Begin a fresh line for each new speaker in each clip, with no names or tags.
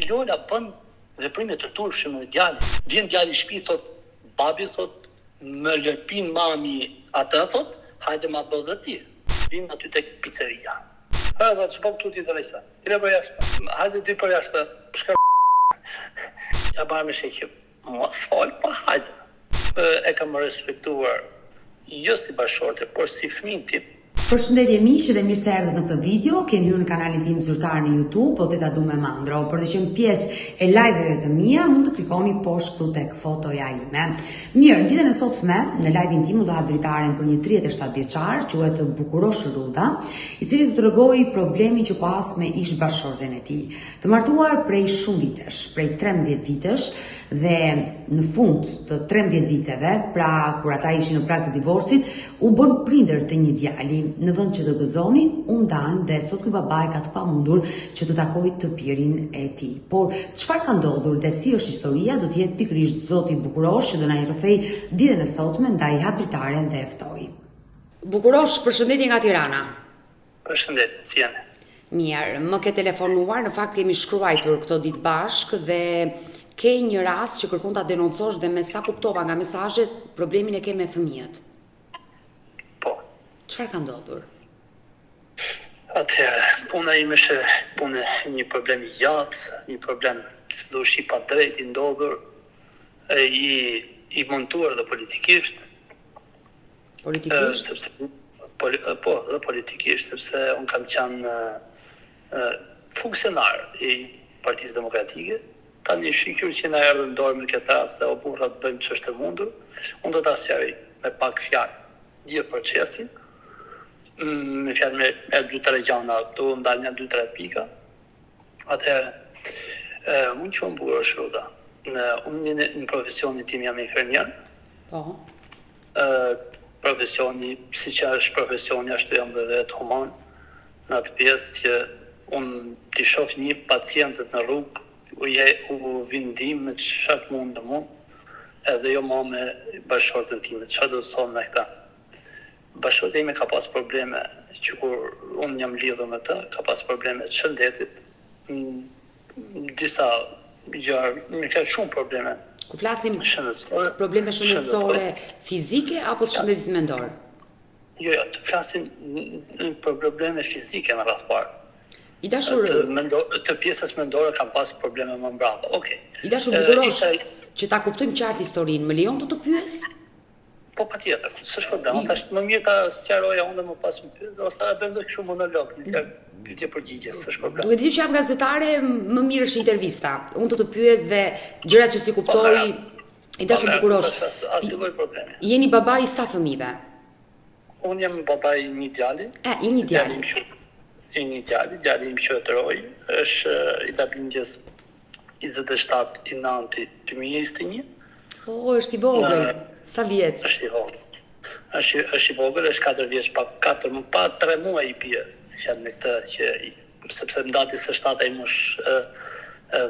Gjilola bën veprime të turpshme me djalin. Vjen djali në shtëpi thot, babi thot, më lëpin mami atë thot, hajde ma bëll dhe ti. Vim aty tek pizzeria. Edhe ç'po këtu ti drejta. Ti le për jashtë. Hajde ti për jashtë. Shka ja bëra me shekë. Mos fal pa hajde. E kam respektuar jo si bashorte, por si fëmin tim.
Përshëndetje miq dhe mirë se erdhët në këtë video. Keni hyrë në kanalin tim zyrtar në YouTube, po te ta du me Mandro. Për të qenë pjesë e live-eve të mia, mund të klikoni poshtë këtu tek fotoja ime. Mirë, ditën e sotme në live-in tim do ha dritaren për një 37 vjeçar, quhet Bukurosh Ruda, i cili do të tregojë problemin që pas me ish bashorten e tij. Të martuar prej shumë vitesh, prej 13 vitesh, dhe në fund të 13 viteve, pra kur ata ishin në prag të divorcit, u bën prindër të një djali. Në vend që të gëzonin, u ndan dhe sot ky babai ka të pamundur që të takojë të birin e tij. Por çfarë ka ndodhur dhe si është historia, do të jetë pikërisht zoti Bukurosh që do na i rrëfej ditën e sotme, ndaj ha dritaren dhe e ftoi. Bukurosh, përshëndetje nga Tirana.
Përshëndetje, si jeni?
Mirë, më ke telefonuar, në fakt kemi shkruar këto ditë bashkë dhe ke një rast që kërkon ta denoncosh dhe me sa kuptova nga mesazhet, problemin e ke me fëmijët.
Po.
Çfarë ka ndodhur?
Atëherë, puna ime është punë një problem i gjatë, një problem si do shi pa drejt i ndodhur, i montuar dhe politikisht.
Politikisht?
Dhe politikisht, sepse unë kam qenë funksionar i Partisë Demokratike. Tani shikur që na erdhën dorë me këtë rast dhe o burra të bëjmë ç'është e mundur, unë do ta sjaj me pak fjalë një procesin, me fjalë me 2-3 gjana, do ndal një 2-3 pika. Atëherë, unë që unë Bukurosh Ruda, unë në profesionin tim jam infermier.
Po.
Profesioni, si që është profesioni, ashtu jam dhe vetë human, në atë pjesë që unë t'i shoh një pacientët në rrugë, u vindim me çfarë mund të mund, edhe jo ma me bashortën time. Çfarë do të thonë me këta? Bashortja ime ka pas probleme, që kur unë jam lidhur me të, ka pas probleme të shëndetit, disa gjëra, më ka shumë probleme.
Ku flasim probleme shëndetësore fizike apo të shëndetit mendor?
Jo, të flasim për probleme fizike në radhë parë.
I dashur
të pjesës mendore kam pas probleme më mbrapa. Okej.
I dashur Bukurosh, që ta kuptojmë qartë historinë, më lejon të pyes?
Po patjetër, s'është problem. Tash më mirë ta sqaroja unë më pas më pyes, ose ta bëjmë kështu monolog, pyetje përgjigje, s'është problem.
Duhet di që jam gazetare, më mirë është intervista. Unë do të pyes dhe gjërat që si kuptoj. I dashur Bukurosh,
asnjë problem.
Jeni babai i sa fëmijëve?
Unë jam babai i një djali.
I një djali.
Djali im qëtëroj, është i dablindjes 27 i 9/2021.
Është i vogël. Sa vjeç?
Është i vogël. Është i vogël, është 4 vjeç, pa 3 muaj i bie. Që me këtë që sepse në datën e 7 ai mosh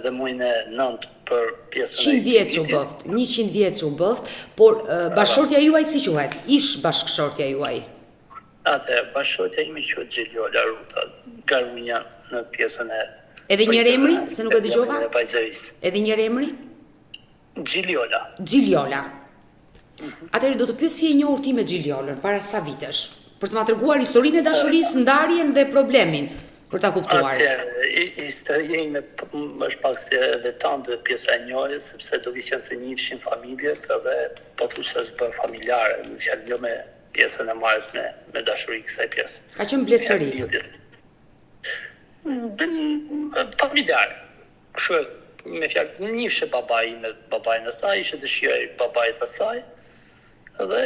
dhe muajin e 9 për pjesën
100 vjeç u bëft, 100 vjeç u bëft, por bashortja juaj si quhet? Ish bashkëshortja juaj?
Atë bashortja ime quhet Gjilola Ruda, Garunja në pjesën e.
Edhe një emri, se nuk e dëgjova? Edhe një emri? Gjiljola. Atëherë do të pyes si e njohur ti me Gjiljolën para sa vitesh, për të ma treguar historinë e dashurisë, ndarjen dhe problemin, për ta kuptuar.
Historia ime është pak se veçantë pjesa e njohjes, sepse do të qenë se njihshin familje, edhe po thosë është bërë familjare, në fjalë jo me pjesën e marrës me dashuri kësaj pjesë.
Ka qenë blesëri.
Familjar. Kështu me fjalë njihshë babain e saj, ishte dëshira e babait të saj, dhe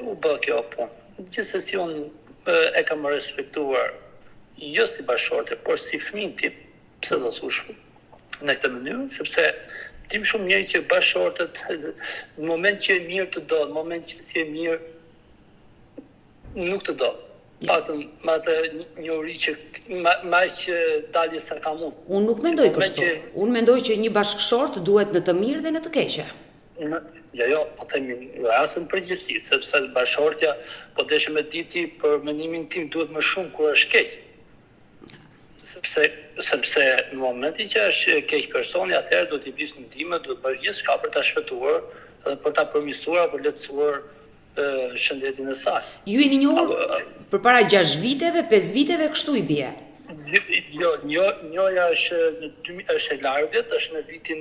u bë kjo punë. Gjithsesi unë e kam respektuar jo si bashorte, por si fëmin tim, pse do thosh në këtë mënyrë, sepse tim shumë mirë që bashortet në moment që e mirë të do, në moment që si e mirë nuk të do. Patën me atë njohuri që ma që dalje sa ka mund.
Unë nuk mendoj kështu. Unë mendoj që një bashkëshort duhet në të mirë dhe në të keqe.
Jo, po themi rastën përgjithësi, sepse bashortja po deshe me diti për mendimin tim duhet më shumë kur është keq. sepse në momentin që është keq personi, atëherë do t'i vish në ndihmë, do të bësh gjithçka për ta shpëtuar dhe për ta përmirësuar apo lehtësuar shëndetin e saj.
Ju jeni njohur përpara 6 viteve, 5 viteve, kështu i bie.
Jo, njoja është e largët, është në vitin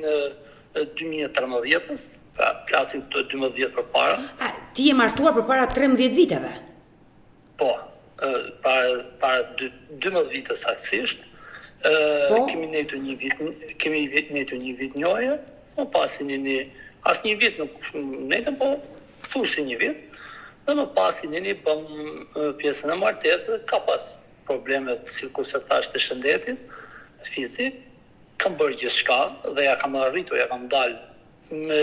2013-ës, pra flasim të 12 vjet përpara.
Ti je martuar përpara 13 viteve?
Po, para 12 vite saktësisht. Kemi netur një vit njohje, po pasi as një vit nuk netëm, po thush si një vit, dhe më pasi bëm pjesën e martesës, ka pas problemet sikur se thash të shëndetit fizik, kam bërë gjithçka dhe ja kam arritur, ja kam dalë me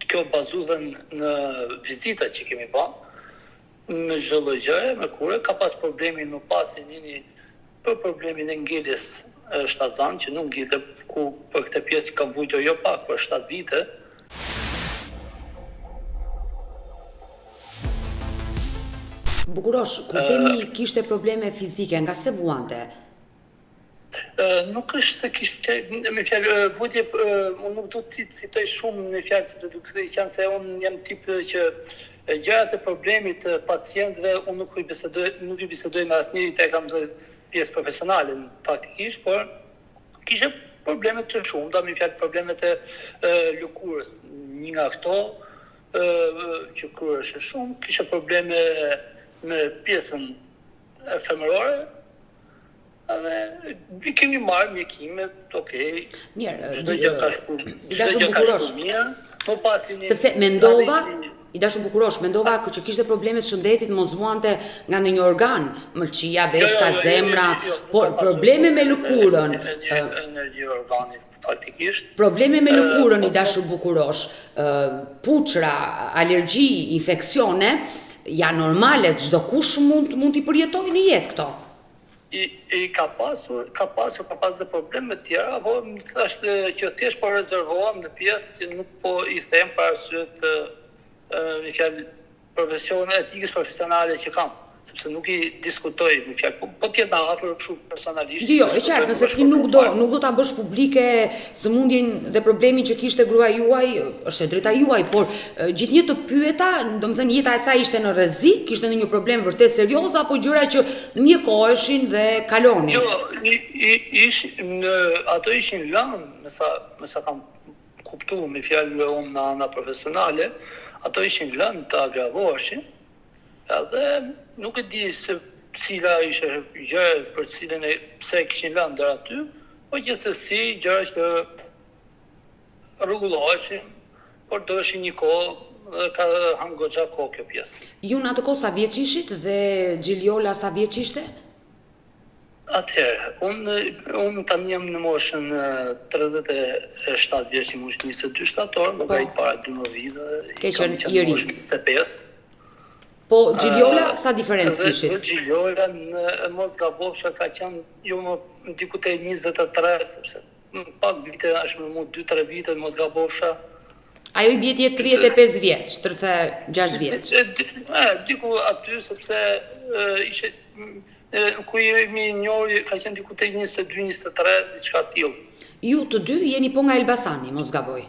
kjo bazuar në vizitat që kemi bërë, me çdo lloj gjëje, me kure, ka pas problemin më pasi për problemin e ngjeljes shtatzan, që nuk ngjilte, ku për këtë pjesë kam vujtur jo pak, për 7 vite.
Bukurosh, kur themi kishte probleme fizike, nga se vuante?
Nuk është se kishte, me fjalë, vujtje, unë nuk do t'i citoj shumë me fjalë, sepse duke qenë se unë jam tip që gjërat e problemit të pacientëve unë nuk i bisedoj me asnjëri, te kam pjesë profesionale faktikisht, por kishte probleme të shumta, me fjalë problemet e lëkurës. Një nga këto që kurrësh shumë, kishte probleme me pjesën femërore, dhe kemi marrë mjekimet, okej.
Mirë,
çdo gjë ka shpërmirë, po pasi
sepse mendova, i dashur Bukurosh, mendova që kishte probleme shëndetit, mos vuante nga ndonjë organ, mëlçia, veshka, zemra, por probleme me lëkurën.
Energji organit faktikisht.
Probleme me lëkurën, i dashur Bukurosh, puçra, alergji, infeksione, janë normale, çdo kush mund t'i përjetojë në jetë këto.
Ka pas dhe probleme të tjera, po më thashtë që thjesht po rezervohem në pjesë që nuk po i them për arsye të në fjalë etikës profesionale që kam, sepse nuk i diskutoj në fjalë, po t'jetë na afër kështu personalisht.
Jo, e qartë, nëse ti nuk do ta bësh publike sëmundjen dhe problemin që kishte gruaja juaj, është e drejta juaj, por gjithnjë të pyeta, domethënë jeta e saj ishte në rrezik, kishte ndonjë problem vërtet serioz apo gjëra që mjekoheshin dhe kalonin?
Jo, ato ishin lënë, me sa kam kuptuar me fjalë unë në ana profesionale, ato ishin lënë të agravoheshin, edhe nuk e di se cila ishte gjë për cilën pse kishin lënë deri aty, po gjithsesi gjëra që rregulloheshin, por doheshin një kohë dhe ka hangë goxha kohë kjo pjesë.
Ju në atë kohë sa vjeç ishit dhe Gjiliola sa vjeç ishte?
Atëherë, unë tani jam në moshën 37 vjeç, më është 22 shtator, më gajt para 12 vite.
Ke qenë i ri.
5.
Po Gjiliola sa diferencë kishit?
Gjiliola në mos gabofsha ka qenë jo më diku te 23, sepse pak vite është me mu 2-3 vite mos gabofsha.
Ajo i bie 35 vjeç, 36 vjeç.
Diku aty sepse ishte ku jemi njohur ka qenë diku te 22-23 diçka tillë.
Ju të dy jeni po nga Elbasani, mos gaboj.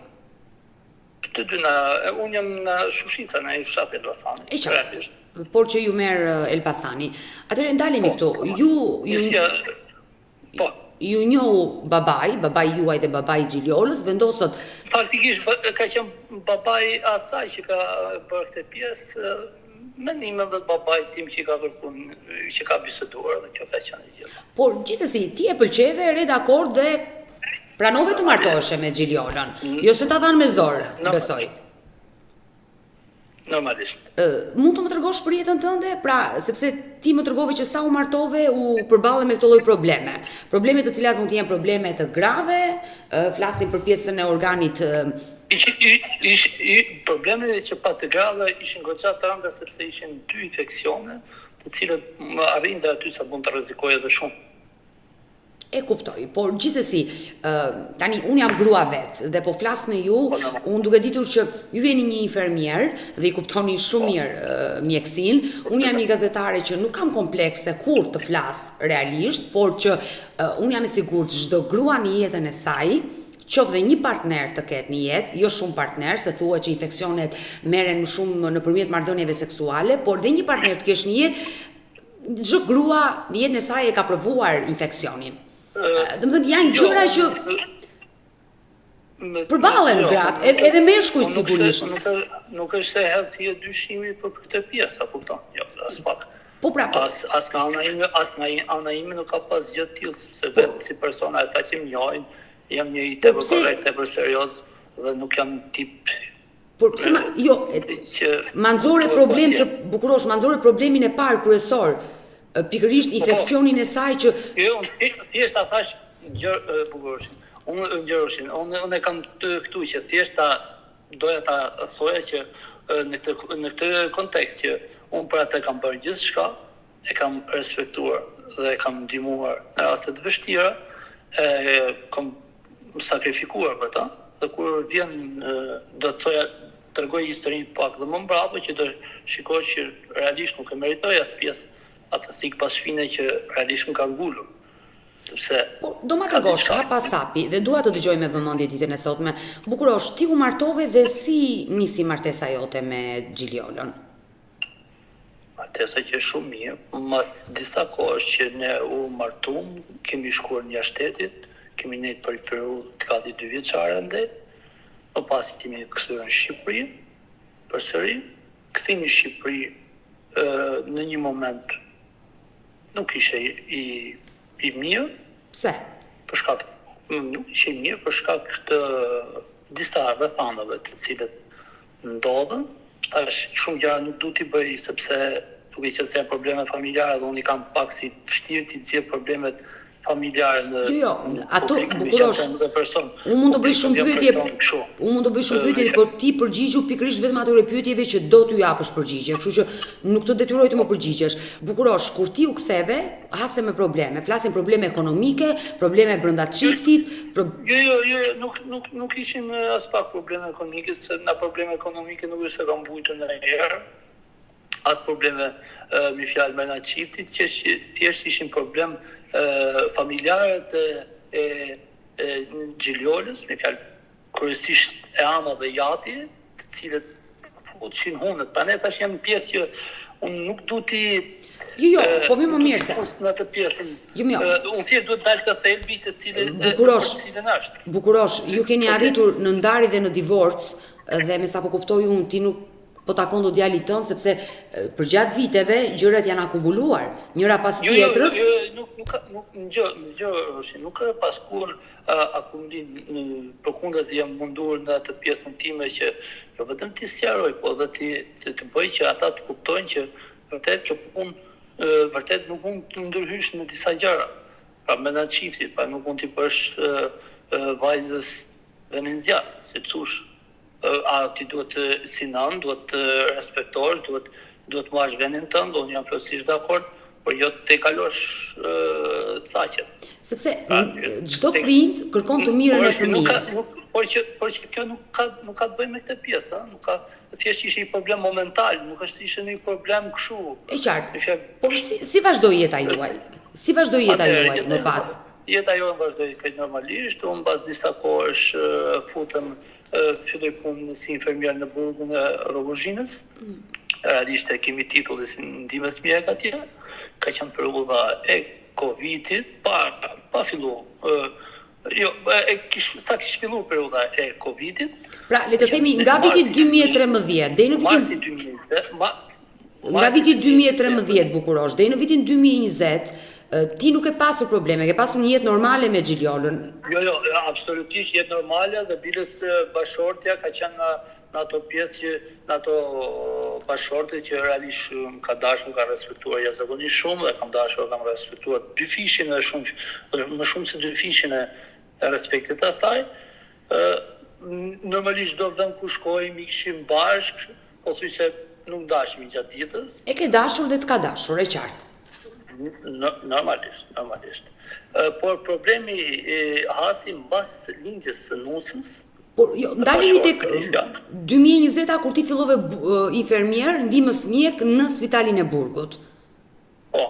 Të dy unë jam në Shushica, në fshat Elbasani.
E qartë, por që ju merr Elbasani. Atëherë ndalemi këtu. Ju njohu babai juaj dhe babai Gjiliolës, vendosët.
Faktikisht ka qenë babai asaj që ka bërë këtë pjesë, mendimet dhe babai tim që ka biseduar dhe kjo ka qenë gjë.
Por gjithsesi, ti e pëlqeve, re dakord dhe pranove të martoheshe me Gjiliolën, jo se ta dhanë me zor, besoj.
Normalisht.
Mund të më tregosh për jetën tënde, pra sepse ti më tregove që sa u martove u përballe me këto lloj probleme. Probleme të cilat mund të jenë probleme të grave, flasim për pjesën e organit.
Problemet që pa të grave ishin goxha të rënda sepse ishin 2 infeksione, të cilët më arrin dhe aty sa mund të rrezikoj edhe shumë.
E kuptoj, por gjithsesi, tani unë jam grua vetë dhe po flas me ju, unë duke ditur që ju jeni një infermier dhe i kuptoni shumë mirë mjeksin, unë jam një gazetare që nuk kam komplekse kur të flas realisht, por që unë jam e sigurt që çdo grua në jetën e saj, qoftë dhe një partner të ketë një jetë, jo shumë partner, se thuhet që infeksionet merren më shumë nëpërmjet marrëdhënieve seksuale, por dhe një partner të kesh një jetë, çdo grua në jetën e saj e ka provuar infeksionin. Domethënë janë gjëra që përballen gratë, edhe meshkujt sigurisht.
Nuk është se hedhje dyshimi për këtë pjesë, apo kupton? Jo, as pak.
Po pra,
As nga ana ime nuk ka pas gjë të tillë, sepse vetë si persona ata që më njohin, jam një i tepër korrekt, tepër serioz dhe nuk jam tip.
Por pse ma nxore problem të bukurosh, ma nxore problemin e parë kryesor, pikërisht infeksionin e saj që
jo, thjesht ta thash bukuroshin. Unë e kam këtu që thjesht doja ta thoja që në këtë kontekst që unë për atë kam bërë gjithçka, e kam respektuar dhe e kam ndihmuar në raste të vështira, kam sakrifikuar për ta, dhe kur vjen do të thoja tregoj historinë pak dhe më mbrapa që do shikoj që realisht nuk e meritoj atë pjesë, atë thik pas shpine që realisht më ka ngulur. Sepse
do ma tregosh hapa sapi dhe dua të dëgjoj me vëmendje ditën e sotme. Bukurosh, ti u martove dhe si nisi martesa jote me Xhiliolën?
Martesa që shumë mirë, mas disa kohësh që ne u martum, kemi shkuar në jashtë shtetit, kemi nejtë për periudhë të gati 2 vjeçare ndaj. Më pas kemi kthyer në Shqipëri, përsëri, kthimi në Shqipëri në një moment nuk ishe i mirë.
Pse?
Për shkak nuk ishe i mirë për shkak të disa rrethanave të cilët ndodhen. Tash shumë gjëra nuk du t'i bëj sepse duke qenë se janë probleme familjare dhe unë i kam pak si vështirë t'i nxjerr problemet familjare në
Jo, ato bukurosh. Unë mund të bëj shumë pyetje, por ti përgjigju pikërisht vetëm atyre pyetjeve që do t'ju japësh përgjigje, kështu që nuk të detyroj të më përgjigjesh. Bukurosh, kur ti u ktheve, hase me probleme, flasim probleme ekonomike, probleme brenda çiftit,
Jo, nuk ishin as pak probleme ekonomike, se na probleme ekonomike nuk është se kam vujtur ndonjëherë. As probleme me fjalë brenda çiftit, që thjesht ishin problem familjarët e Xhiliolës, me fjalë kryesisht e ama dhe jati, të cilët futshin hunët. Prandaj tash jam pjesë që unë nuk du t'i
po më mirë se
në atë pjesën. Unë thjesht duhet dalë të thelbi të cilën është.
Bukurosh, ju keni arritur në ndarje dhe në divorc dhe me sa po kuptoj unë ti nuk po takon do djalit tënd sepse përgjatë viteve gjërat janë akumuluar, njëra pas tjetrës.
Nuk ka pas kur akumulim, përkundër jam mundur në atë pjesën time që jo vetëm ti sqaroj, po edhe të bëj që ata të kuptojnë që vërtet që unë vërtet nuk mund të ndërhysh në disa gjëra. Pra me në çiftit, pra nuk mund t'i bësh vajzës venin zjarr, si thosh. Ti duhet si nën, duhet të respektosh, duhet marrësh vendin tënd, unë jam plotësisht dakord, por jo të kalosh caqet.
Sepse çdo prind kërkon të mirën e fëmijës.
Por që kjo nuk ka të bëjë me këtë pjesë, nuk ka, thjesht ishte një problem momental, nuk është ishte një problem kështu.
E qartë. Por si vazhdoi jeta juaj? Si vazhdoi jeta juaj më pas?
Jeta jonë vazhdoi këtë normalisht, unë pas disa kohësh futem filloj punë si infermier në burgun e Rogozhinës. Realisht kemi titull si ndihmës mjek atje. Ka qenë periudha e Covidit, pa fillu. Sa kish filluar periudha e Covidit.
Pra, le të themi nga viti 2013 deri në vitin 2013 Bukurosh, deri në vitin 2020 ti nuk e pasur probleme, ke pasur një jetë normale me Xhiliolën.
Jo, absolutisht jetë normale dhe bilës bashortja ka qenë në ato pjesë që në ato bashorte që realisht më ka dashur, më ka respektuar jashtëzakonisht shumë dhe kam dashur, kam respektuar dy fishin e më shumë se dy fishin e respektit të asaj. Normalisht do vend ku shkojmë, ishim bashkë, po thuj se nuk dashmi gjatë ditës.
E ke dashur dhe të ka dashur, e qartë.
Normalisht. Por problemi hasi mbas lindjes së nusës.
Por jo, ndalemi tek 2020 kur ti fillove infermier, ndihmës mjek në Spitalin e Burgut.
Po.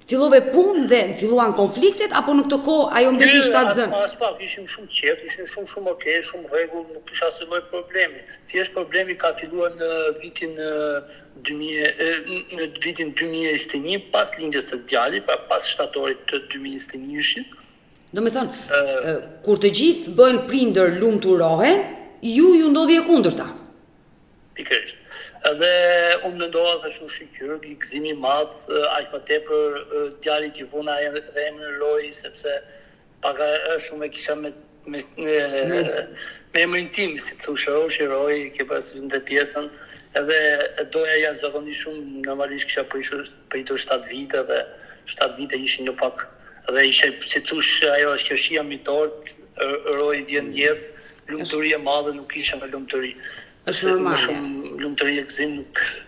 Fillove punë dhe filluan konfliktet apo në këtë kohë ajo mbeti shtatzën?
As pak ishim shumë qetë, ishim shumë okay, shumë rregull, nuk kisha asnjë lloj problemi. Thjesht problemi ka filluar në vitin 2021 pas lindjes së djalit, pra pas shtatorit të 2021-shit.
Do me thënë, kur të gjithë bëhen prindër lumturohen, ju ndodhi e kundërta.
Pikërisht. Edhe unë mendova thash u shqyrë, i gëzimi madh, aq më tepër djalit i vuna dhe emrin Roy sepse paga shumë e kisha me emrin tim, si thosh Roy, ke pasur në pjesën, edhe doja jashtëzakonisht shumë, normalisht kisha pritur 7 vite dhe 7 vite ishin një pak dhe ishte si thosh ajo është qershia mitore, Roy vjen jetë, lumturi e madhe, nuk kisha me lumturi.
Është normale.
Shumë lumturi e gëzim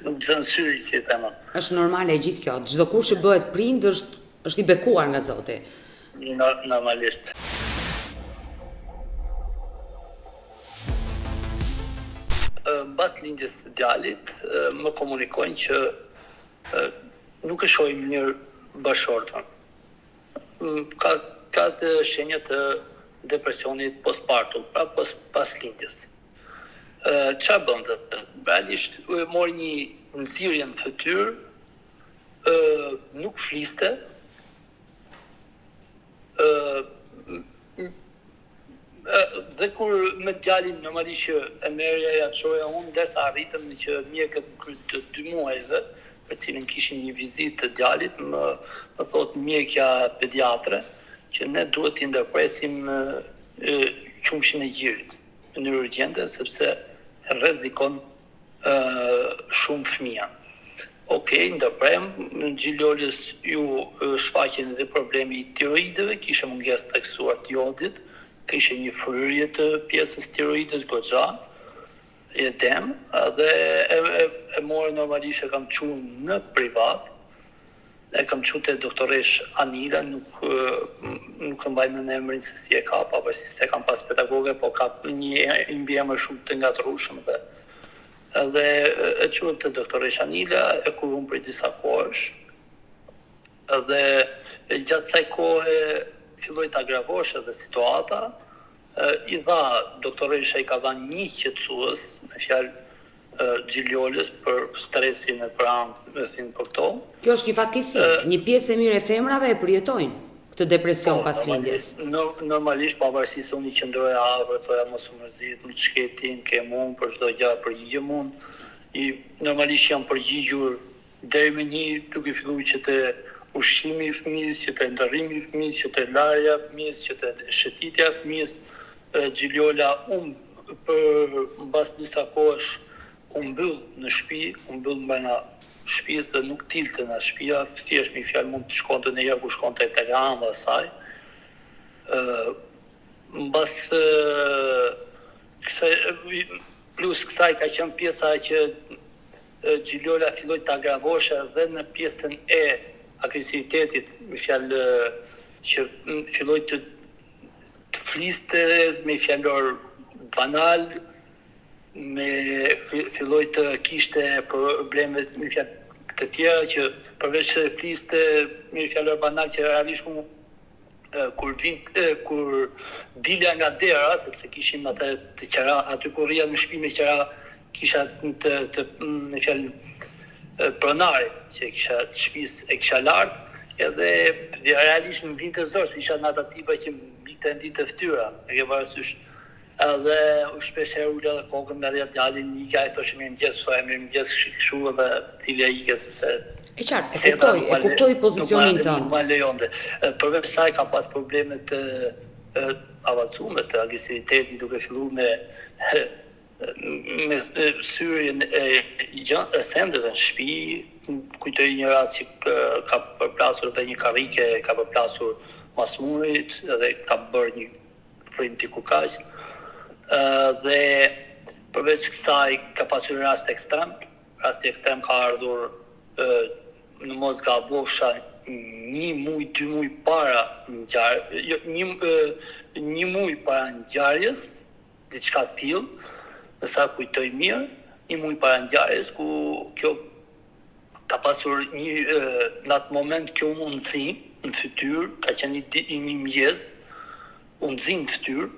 nuk zën syri, si thema.
Është normale gjithë kjo. Çdo kush që bëhet prind është i bekuar nga Zoti.
Normalisht. Mbas lindjes së djalit, më komunikojnë që nuk e shohin mirë bashortën. Ka të shenja të depresionit postpartum, pra pas lindjes. Çfarë bënte? Realisht mori një nxirje në fytyrë, nuk fliste, dhe kur me djalin normalisht që e merrja ja çoja unë, derisa arritëm që mjekët kryt 2 muajve, për cilën kishin një vizitë të djalit, më thot mjekja pediatre që ne duhet t'i ndërpresim qumshin e gjirit në mënyrë urgjente sepse rrezikon shumë fëmija. Okej, ndërprem, në Gjilolës ju shfaqen edhe problemi i tiroideve, kishe mungesë të theksuar të jodit, kishe një fryrje të pjesës tiroides goxha, edem, dhe e morë normalisht e kam qunë në privat, e kam qunë të doktoresh Anila, nuk e mbajmë në emrin se si e ka, pavarësisht se kam pas pedagoge, po ka një mbiemër shumë të ngatrueshëm dhe e qunë të doktoresh Anila, e kur unë për disa kohësh, dhe gjatë kësaj kohe filloi të agravosh edhe situata, i dha doktoresha i ka dhënë një qetësues, me fjalë Gjilolës për stresin e pranë, për këto.
Kjo është një fatkeqësi. Një pjesë e mirë e femrave e përjetojnë këtë depresion pas lindjes.
Normalisht, pavarësisht se unë i qëndroja afër, thoja mos u mërzit, më shketin, ke mund, për çdo gjë përgjigjem unë. Normalisht jam përgjigjur deri me një duke filluar që të ushqimi i fëmijës, që të ndërrimi i fëmijës, që të larja e fëmijës, që të shëtitja e fëmijës. Gjiljola mbas disa kohësh u mbyll në shtëpi, u mbyll mbrana shtëpisë dhe nuk dilte nga shtëpia, thjesht me fjalë mund të shkonte në herë ku shkonte tek amba e saj. Mbas plus kësaj ka qenë pjesa që Gjiljola filloi të agravoshe dhe në pjesën e agresivitetit, me fjalë që filloi të fliste me fjalor banal, filloi të kishte probleme me fjalë të tjera që përveç se fliste me fjalor banal që realisht kur dilja nga dera, sepse kishim atë të qera, aty kur rria në shtëpi me qera, kisha me fjalë pronarit që kisha shtëpisë e kisha lart, edhe realisht më vinte zor se isha në ata tipa që mbite të fytyra, e ke parasysh. Edhe shpesh herë ula dhe kokën me rreth djalin ika, e thoshim mirëmëngjes, thoya mirëmëngjes kështu edhe dilja ike sepse
e qartë, e kuptoj pozicionin tënd.
Nuk ma lejonte. Përveç saj ka pas probleme të avancume të agresivitetit, duke filluar me syrjen e sendeve në shtëpi. Kujtoj një rast që ka përplasur dhe një karrike, ka përplasur masmurit dhe ka bërë një frim t'i kukaq. Dhe përveç kësaj ka pasur rast ekstrem. Rasti ekstrem ka ardhur në mos gabosha 1 muj, 2 muj para një muj para ngjarjes, diçka tillë, nësa kujtoj mirë, 1 muj para ngjarjes, ku kjo ka pasur në atë moment kjo mundësi në fytyrë, ka qenë një mëngjes, u nxi në fytyrë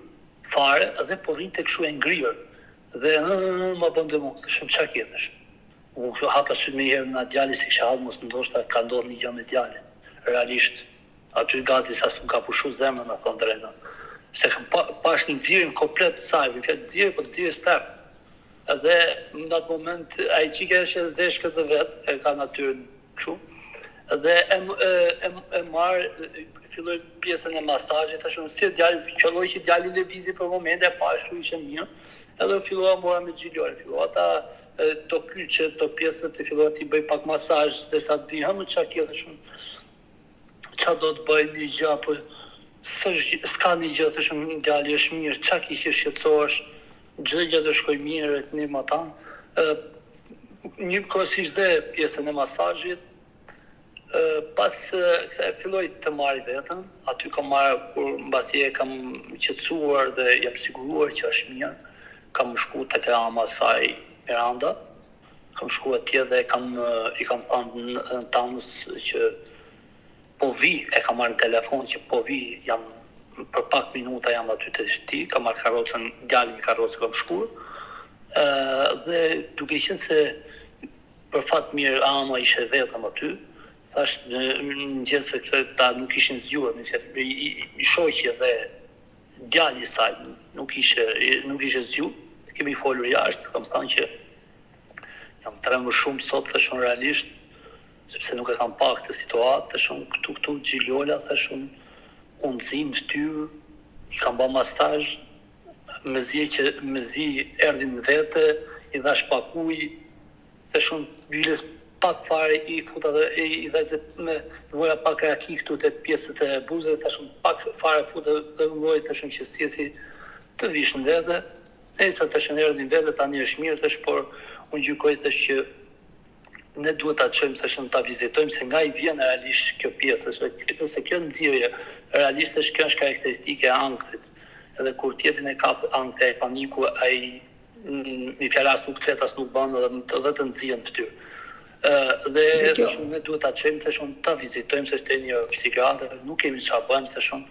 fare dhe po rrinte kështu e ngrirë. Dhe ma bën dëmu, thëshëm çka ke thash. U hapa syt me herë në djalin se kisha hallë, mos ndoshta ka ndodhur një gjë me djalin. Realisht, aty gati sa s'm ka pushu zemrën, me thënë drejtën. Se pash një nxirjen komplet saj, më fjalë nxirje, po nxirje step. Edhe në atë moment ai çike është e zeshkët dhe vet, e ka natyrën kështu. Dhe e marr, filloi pjesën e masazhit, tash si djali, qelloi që djali lëvizi për momente, pa ashtu ishte mirë. Edhe fillova mora me xhilore, fillova ta to kyçe, to pjesët të fillova t'i bëj pak masazh, derisa të vi më çka kjo thashun. Qa do të bëj një gjë, apo s'ka një gjë, thashun djali është mirë, qa kishe shqetësohesh, çdo gjë do shkoj mirë, të një më tanë. Një kohësisht dhe pjesën e masazhit, pas kësaj filloj të marr veten, aty kam marrë kur mbasi e kam qetësuar dhe jam siguruar që është mirë, kam shku tek ama saj Miranda, kam shku atje dhe i kam thënë tanës që po vi, e kam marrë në telefon që po vi, jam për pak minuta jam aty te shtëpi, kam marrë karrocën, djalin me karrocë kam shkuar. Dhe duke qenë se për fat mirë ama ishte vetëm aty, thash në mëngjes se këta nuk ishin zgjuar, i shoqi dhe djali i saj nuk ishte zgjuar, kemi folur jashtë, kam thënë që jam tremur shumë sot, thashun realisht, sepse nuk e kam pa këtë situatë, thashun këtu Gjilola, thashun unë nxi në fytyrë, i kam ba masazh, mezi erdhi në vete, i dhash pak ujë, thashun biles pak fare i futa dhe i dhe me voja pak raki këtu të pjesët e buzëve, thashun pak fare futa dhe vojë, thashun që si të vish në vete, sa thashun erdhi në vete, tani është mirë, thash, por unë gjykoj thash që ne duhet ta çojmë, thashun ta vizitojmë, se nga i vjen realisht kjo pjesë, ose kjo nxirje, realisht kjo është karakteristike e ankthit. Edhe kur tjetrin e kap ankthi e paniku, ai mi fjalas nuk të fetas nuk banë dhe të nxirën fytyrë. Dhe thashun ne duhet ta çojmë, thashun ta vizitojmë, se është një psikiatër, nuk kemi çfarë bëjmë, thashun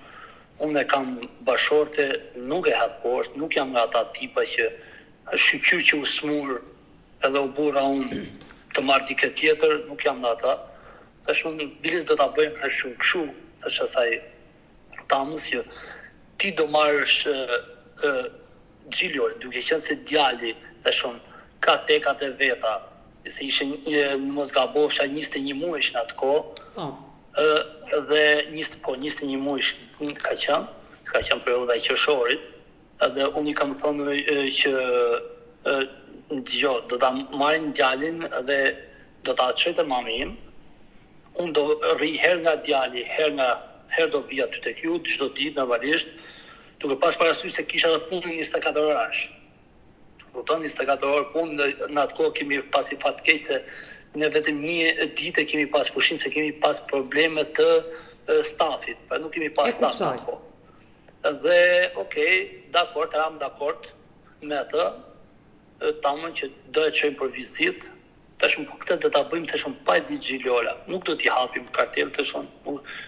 unë e kam bashorte, nuk e hadh poshtë, nuk jam nga ata tipa që shqyqyr që u smur edhe u bura unë të marrë dikë tjetër, nuk jam nga ata. Thashun biles do ta bëjmë kështu, thash asaj tanës që ti do marrësh Gjilola, duke qenë se djali, thashun, ka tekat e veta, se ishe mos gabosha 21 muajsh në atë kohë, dhe 21 muajsh ka qenë perioda e qershorit, edhe unë i kam thënë që do ta marrin djalin dhe do ta çoj te mami im. Unë do rri herë nga djali, herë do vi aty tek ju çdo ditë normalisht, duke pas parasysh se kisha edhe punën 24 orash. Kupton, 24 orë punë, në atë kohë kemi pasi fat keq se ne vetëm një ditë kemi pas pushim, se kemi pas probleme të stafit, pra nuk kemi pas staf në atë kohë. Dhe, okej, dakord, ram dakord me atë, tamën që do e çojmë për vizitë, tashun po këtë do ta bëjmë, thashun pa e ditë Gjilola, nuk do t'i hapim kartel, thashun,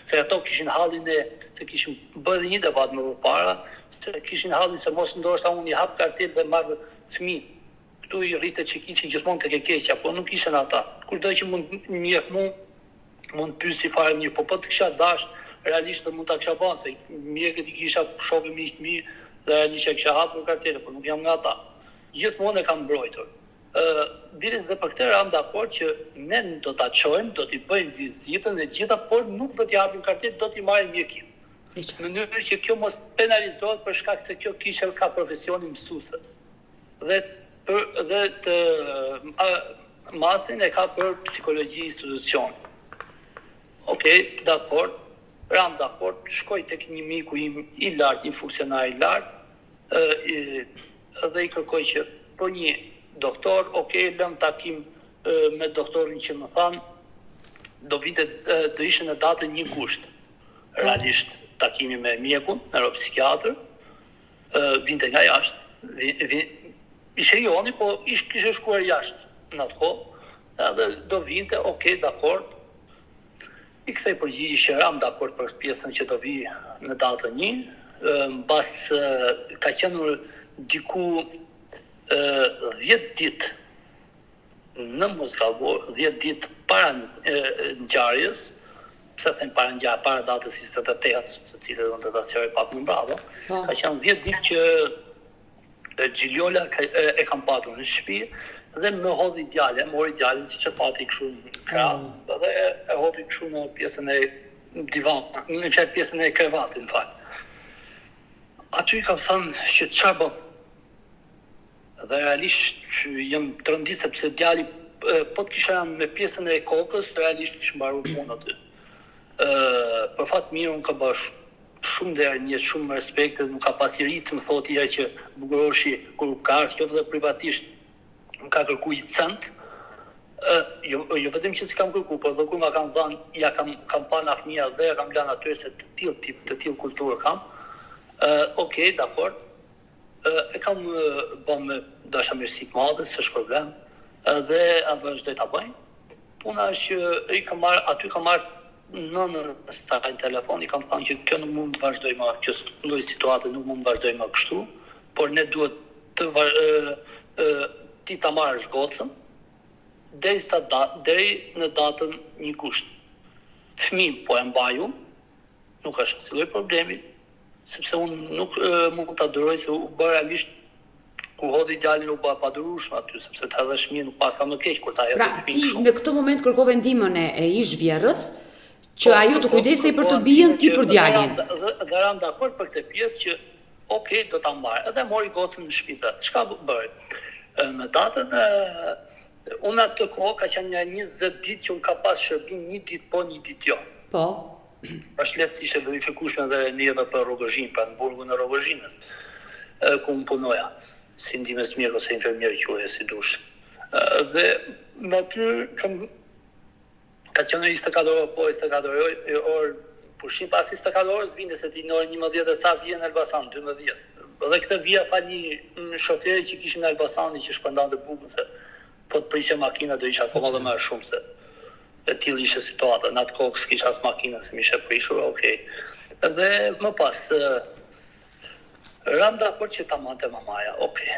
se ato kishin hallin se kishin bërë një debat më përpara, se kishin hallin se mos ndoshta unë i hap kartel dhe marr fëmijë. Këtu i rritet që kishin gjithmonë tek e keqja, po nuk ishin ata. Kushdo që mund njeh mund pyesi fare mirë, po të kisha dash, realisht mund ta kisha bën, se mjekët i kisha shokë miq të mirë, dhe realisht e kisha hapur kartele, po nuk jam nga ata. Gjithmonë e kam mbrojtur. Biles dhe për këtë ram dakord që ne do ta çojmë, do t'i bëjmë vizitën e gjitha, por nuk do t'i japim kartel, do t'i marrim mjekim. Në mënyrë që kjo mos penalizohet për shkak se kjo kishte ka profesionin mësuese. Dhe të masin e ka për psikologji institucion. Okej, dakord, ram dakord, shkoj tek një miku im i lartë, një funksionar i lartë, dhe i kërkoj që për një doktor, lëm takim me doktorin që më thanë, do ishte në datën 1 gusht. Realisht takimi me mjekun, neuropsikiatër, vinte nga jashtë. Ishe joni, po kishe shkuar jashtë në atë kohë, edhe do vinte, okay, dakord. I kthej përgjigje që jam dakord për pjesën që do vi në datën 1. Mbas ka qenë diku 10 ditë në mosgabor, 10 ditë para ngjarjes, pse them para datës 28, se cilën do të ta sqaroj pak më brava. Ka qenë 10 ditë që Gjiljola e kam patur në shtëpi dhe më hodhi djalë, mori djalin siç e pati kështu në krah, dhe e hodhi kështu në pjesën e divanit, në pjesën e krevatit, në fakt. Aty kam thënë që çfarë bën. Dhe realisht jam trëndit sepse djali po të kisha me pjesën e kokës, realisht kishë mbaruar punë aty. Për fat mirë unë ka bash shumë derë, shumë respekt, nuk ka pas i ritëm, thotë ja që Bukuroshi kur ka ardhur qoftë dhe privatisht më ka kërkuar i cent. Jo vetëm që si kam kërkuar, por edhe kur ma kanë dhënë, ja kam pa në fëmija dhe kam lënë aty se të tillë kulturë kam. Okej, dakord. E kam bën me dashamirësi të madhe, s'është problem. Dhe vazhdoj ta bëj. Puna është që aty kam marrë nënën staj në telefon, i kam thënë që kjo nuk mund të vazhdoj më, që lloj situate nuk mund të vazhdoj më kështu, por ne duhet ti ta marrësh gocën deri në datën 1 gusht. Fëmin po e mbaj unë, nuk është asnjë lloj problemi, sepse unë nuk mund ta duroj se u bë realisht kur hodhi djalin u bë pa durueshëm aty, sepse ta edhe fëmijë nuk paska më keq kur ta hedhë fëmijën.
Pra ti në këtë moment kërkove ndihmën e ish vjerrës që ajo të kujdesej për të bijën ti për djalin.
Dhe jam dakord për këtë pjesë që okay, do ta mbaj. Edhe mori gocën në shtëpi. Çka bëri? Në datën unë atë kohë ka qenë 20 ditë që unë ka pas shërbim 1 ditë po, 1 ditë jo.
Po.
Është lehtësi ishte verifikueshme edhe njëve për Rogozhin, pra në burgun e Rogozhinës, ku më punoja, si ndihmës mirë ose infermier quhej si dush. Dhe në aty ka qenë 24 orë po, 24 orë pushim, pas 24 orës vinte se ti në orën 11 e ca vjen në Elbasan, 12. Dhe këtë vija fal një shoferi që kishim në Elbasani që shpërndante bukën se po të prisje makina do isha akoma dhe më shumë se e tillë ishte situata. Në atë kohë s'kisha as makina se më ishte prishur, okay. Dhe më pas ram dakord që ta mante mamaja, okay.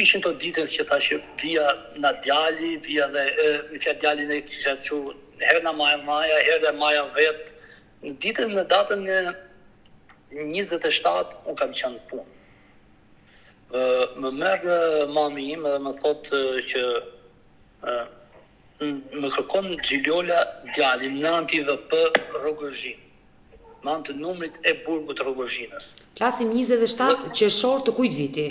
Ishin të ditën që thashë vija na djali, vija dhe me fjalë djalin e kisha thënë herë na maja, herë dhe maja vet. Në datën e 27 unë kam qenë punë. Më merr mami im dhe më thotë që më kërkon Gjiljola djalin në anti-VP Rogozhin, me anë të numrit e burgut Rogozhinës.
Plasim 27 qershor të kujt viti?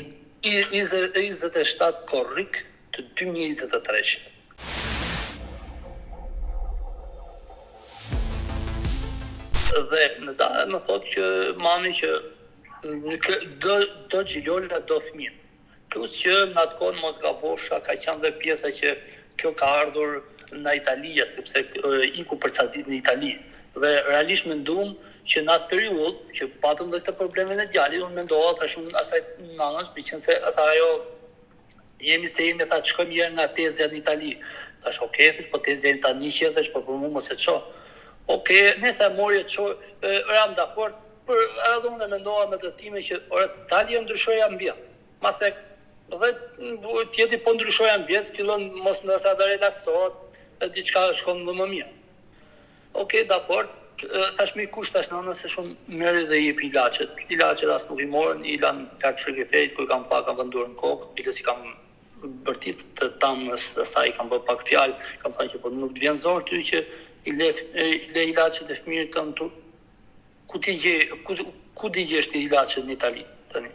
27 korrik të 2023. Dhe më thotë që mami që do Gjiljola do fëmijën. Plus që në atë kohë mos gabosha ka qenë dhe pjesa që kjo ka ardhur në Itali, sepse iku për ca ditë në Itali. Dhe realisht mendum që në atë periudhë që patëm dhe këtë problemin e djalit, unë mendova tash unë asaj nanës, meqense ata ajo jemi ata shkojmë herë nga tezja në Itali. Tash okay, po tezja në tani që edhe po për mua mos e çoj. Okay, nëse mori e çoj, ram dakord, por edhe unë mendova me të time që dali ndryshoi ambient. Mase dhe tjetri po ndryshoi ambient, fillon mos ndoshta të relaksohet, diçka shkon më mirë. Okej, dakord. Thash me kush tash nëna se shumë merri dhe jep ilaçet. Ilaçet as nuk i morën, i lan lart frigoriferit ku kam pak vendur në kokë, bilës i kam bërtit të tamës dhe sa i kam bërë pak fjalë, kam thënë që po nuk të vjen zor ty që i le ilaçet e fëmijët tënd tu. Ku ti gjesh ti ilaçet në Itali tani?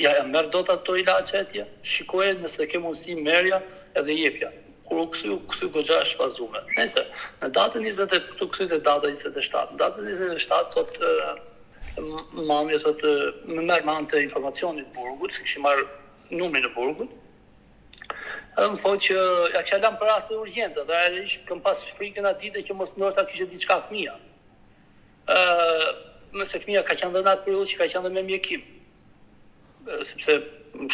Ja merr dot ato ilaçe atje, shikoje nëse ke mundësi merrja edhe jepja. Kur u kthy goxha shpazume. Nëse në datën 20 këtu kthyet data 27. Në datën 27 thotë mami thotë më merr me anë të informacionit të burgut, se kishim marr numrin e burgut. Edhe më thotë që ja kisha lënë për raste urgjente, dhe realisht kam pas frikën atë ditë që mos ndoshta kishte diçka fëmia. Mëse fëmia ka qenë dhe në atë periudhë që ka qenë dhe me mjekim. Sepse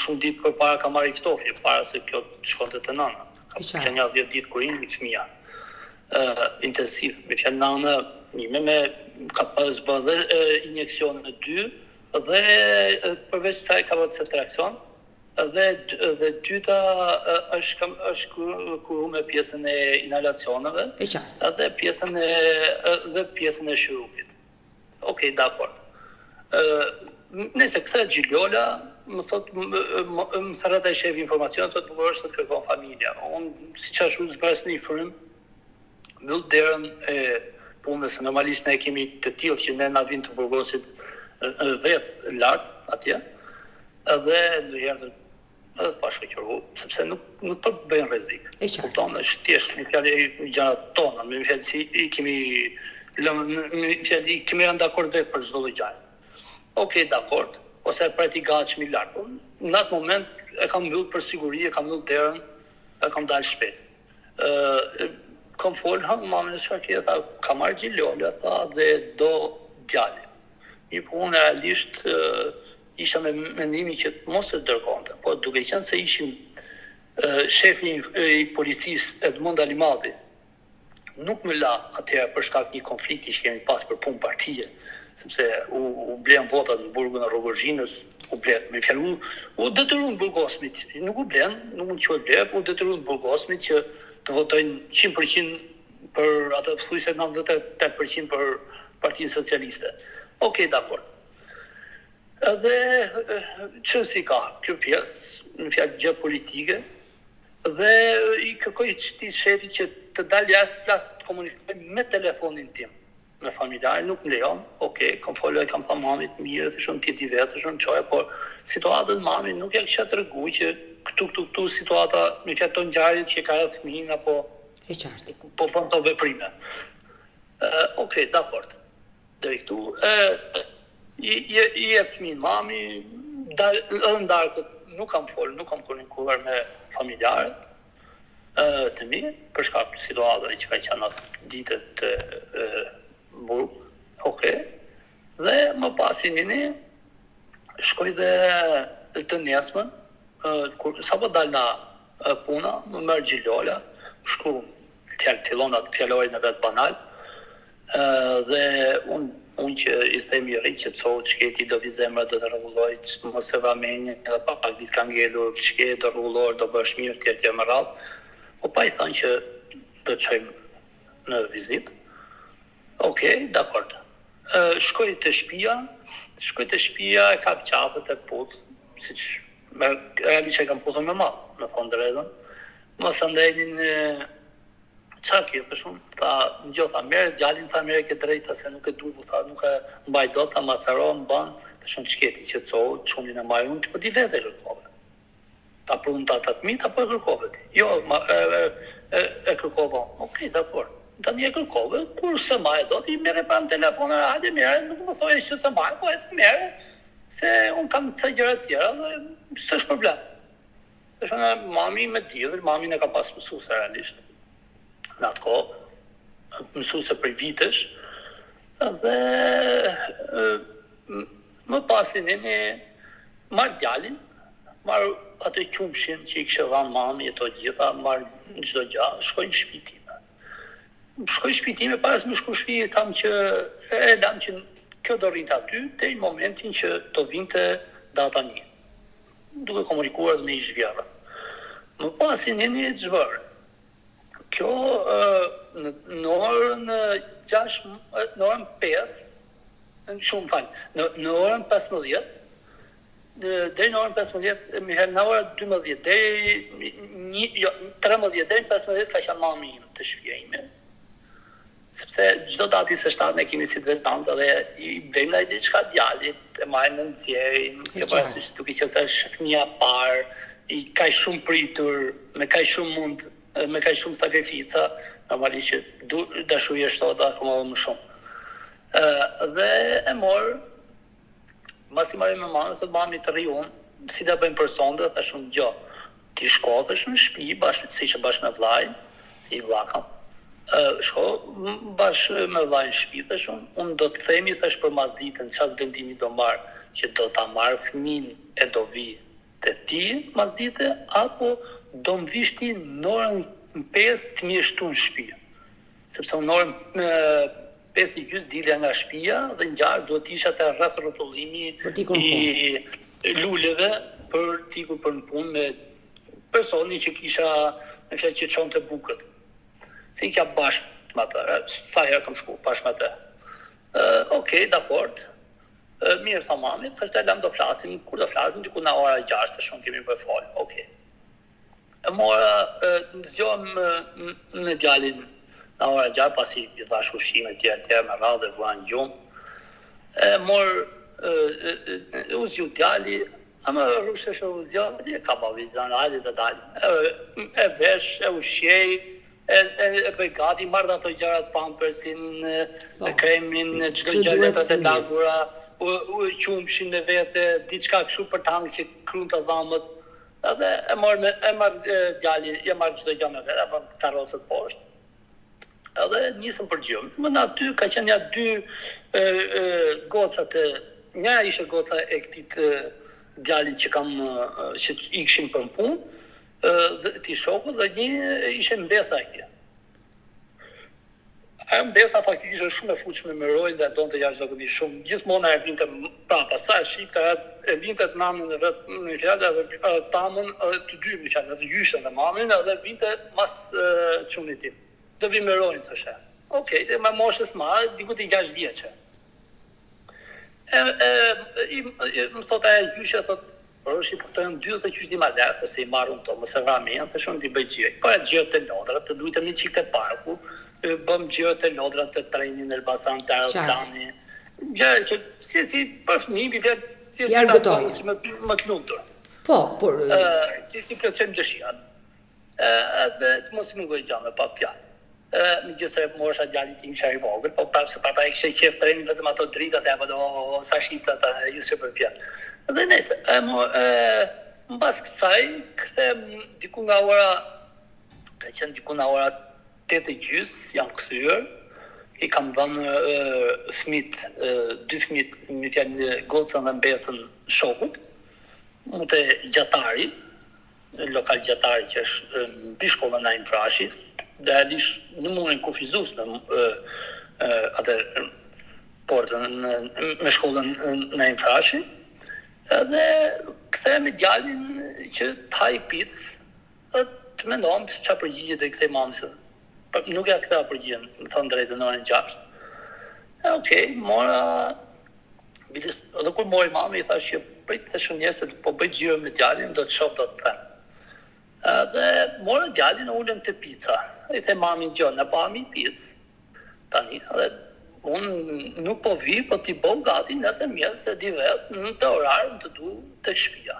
shumë ditë përpara ka marrë ftofje, para se kjo të shkonte te nëna. Ka një 10 ditë kur indi fëmia. Intensiv, me fjalë nana, me ka pas bërë injeksione 2 dhe përveç saj ka bërë ceftriakson. Dhe dyta është kuru me pjesën e inhalacioneve dhe pjesën e shurupit. Okej, dakord. Nëse kthehet Gjiljola, më thërët e shef informacion, të të bërështë të kërkon familja. Unë, si që ashtu zbërës një frym, mbyll derën e punës, normalisht ne kemi të tillë që ne na vinë të burgosit vetë lartë atje, edhe ndërherë edhe të pashkëqërhu, sepse nuk të bëjnë rrezik. Kupton, është thjesht një fjalë gjërat tona, me fjalë si i kemi rënë dakord vetë për çdo gjë. Okej, dakord, ose për t'i gatshëm i lartë. Në atë moment e kam mbyll për siguri, e kam mbyll derën, e kam dalë shpejt. Kam folë, mamën e çfarë ke, tha, ka marrë Gjiljola, tha, dhe do djali. Një punë realisht isha me mendimin që mos e dërgonte, po duke qenë se ishim shefi i policisë Edmund Alimadhi, nuk më la atëherë për shkak një konflikti që kemi pas për punë partije, sepse u blen votat në burgun e Rrogozhinës, u blen, me fjalë, u detyruan burgosmit, nuk u blen, nuk mund të quhet bler, u detyruan burgosmit që të votojnë 100% për atë thuajse 98% për Partinë Socialiste. Okej, dakord. Edhe që si ka kjo pjesë, në fjalë gjë politike, dhe i kërkoj qëti shefi që të dalë jashtë flasë të komunikoj me telefonin tim me familjarë, nuk më lejon, okej, kam folë, kam tha mamit mirë, të shumë tjeti vetë, të shumë qoja, por situatën mamit nuk ja kisha të rëguj që këtu situata, në fjalë të ngjarjet që ka rreth fëmijën apo po bën të veprime. Okej, dakord. Deri këtu i jep fëmijën mami, edhe ndarë nuk kam folë, nuk kam komunikuar me familjarët të mi, për shkak të situatave që ka qenë atë ditët të burg, okej. Dhe më pasi nini, shkoj dhe të nesmen, sa po dal nga puna, më merr Gjiljola, shku fillon atë fjalorin e vetë banal, dhe unë që i themi rri që të sotë qëketi do vizemra do të rregulloj, mos e vamenje, edhe pak ditë ka ngelur, qëket do rregullor, do bësh mirë, tjetër më radhë. Po pa i thënë që do të qojmë në vizit. Okej, dakord. Shkoj të shtëpia, e kap qafët e putë, siç realisht e kam putën me madh, në fond drejtën. Mos andajnin qa kjo, për shumë, tha, në gjitha merë, djalin tha merë këtë drejta se nuk e du, tha, nuk e mbaj do, tha macaro, më ban, për shumë qëketi që të sohë, qumin e majun, të po di vete e kërkove. Ta prun ta të mit, apo e kërkove ti? Jo, e kërkove, okej, dakor. Ta një e kërkove, kur se ma e do, ti mere pra në telefonë, hajde mere, nuk më thoi që se ma, po e se mere, se unë kam të gjëra tjera, dhe së është problem. Dhe shumë, mami me tjilër, mami ne ka pas mësu se realisht. Në atë kohë, mësuese për vitesh, dhe më pasin një marrë djalin, marrë atë qumshin që i kështë dhanë mami e to gjitha, marrë në gjdo gja, shkojnë shpitime. Shkojnë shpitime, pas më shku shpi, tham që e dam që kjo do rrinte aty, te i momentin që do vinte data 1. Duke komunikuar dhe me i zhvjerë. Më pasin një zhvërë. Kjo në orën 5, shumë falë, në orën 15, deri në orën 15, në orën 12, deri 13, deri në 15 ka qenë mami im të shtëpia ime. Sepse çdo datë së shtatë ne kemi si të veçantë dhe i bëjmë ndaj diçka djalit, e marrim në nxjerrin, kjo parasysh duke qenë se është fëmia parë, i ka shumë pritur, me ka shumë me ka shumë sakrifica, normalisht që dashuria shtota akoma më shumë. Dhe e morë, mbasi marrë me mamën, thot mami të rri unë, si da bëjmë për sonde, tha shumë gjo. ti shkotesh në shtëpi si që bashkë me vllajin, si i vakam. Shko bashkë me vllajin në shtëpi, thash unë do të themi thash për masditën çfarë vendimi do marr, që do ta marr fëmin e do vi te ti masdite, apo do më vish ti në orën 5 të mjeshtu në shtëpi. Sepse në orën 5:30 dilja nga shtëpia dhe ngjarë duhet isha te rreth rrotullimi i luleve për tiku për në punë me personi që kisha në fjalë që çonte bukët. Se i kja bashkë me atë, sa herë kam shku bashkë me atë. Okej, dakord. Mirë, tha mami, thashtë e lam do flasim, kur do flasim, diku na ora 6, të shumë kemi për folë, okej. E mora, zgjohem në djalin na ora 6, pasi i thash ushqime tjera me radhë dhe vuan gjumë. E morë, u zgju djali, ama rrushë që u zgju, ka bavizan, hajde të dalim. E vesh, e ushqej, e bëj gati, marrë dhe ato gjarat pampersin, kremin, çdo gjë të lagura, u qumshin me vete, diçka kështu për të hangë që krun të dhamët. Edhe e marrë djali, e marrë çdo gjë me vete, e vëm karrocët poshtë. Edhe nisëm për gjumë. Më në aty ka qenë ja 2 gocat, një ishe goca e këtit djalit që që ikshin për në punë, ti shoku, dhe një ishe mbesa e këtje. Ajo mbesa faktikisht është shumë e fuqme me rojnë dhe donë të jashtëzakonisht shumë. Gjithmonë e vinte prapa, sa e shikte, e vinte të namën e vetë në fjallë, edhe tamën të dy në fjallë, edhe gjyshën dhe mamin, edhe vinte mas qunit tim. Do vi me rojnë, thëshe. Okej, me moshës ma, diku të 6 vjeqe. Më thot e gjyshë, thot, por është i përtojnë 2 dhe qyshti ma lehtë, se i marrën to, më se ramen, të shumë t'i bëj gjë. Po e gjë të lodra, të dujtëm një qikë të parku, bëm gjë të lodra të trenin, Elbasan, të aeroplani. Gjë që si për fëmijë, si më të lumtur.
Po, por...
Ti plotësojmë dëshirat. Edhe të mos i mungoj gjame pa pjallë. Më gjithse mosha djalit tim që i vogël, po prapë se papa e kështë qef trenin vetëm ato dritat e apo sa shiftat e jusë që për pjallë. Dhe nëse, në bas kësaj, këthem diku nga ora, ka qenë diku nga ora 8:30, jam këthyër, i kam dhënë fëmit, 2 fëmit, më fjalë gocën dhe mbesën shokut, mu të gjatari, lokal gjatari që është mbi shkollën Naim Frashis, dhe edish në mundin kufizus në atë portën me shkollën Naim Frashi, edhe kthehemi djalin që të haj picë, dhe të mendohem se çfarë përgjigje do i kthej mamës. Nuk ja kthea përgjigjen, më thënë drejtë në orën 6. Okej, mora, edhe kur mori mami, i thash që prit të shënjes se po bëj gjyre me djalin, do të shoh do të them. Dhe mora djalin, ulem të pica. I the mami gjonë, në pami picë. Tani, edhe unë nuk po vi, po t'i bëj gati nëse mjesë se di vetë në të orarën të du të shpia.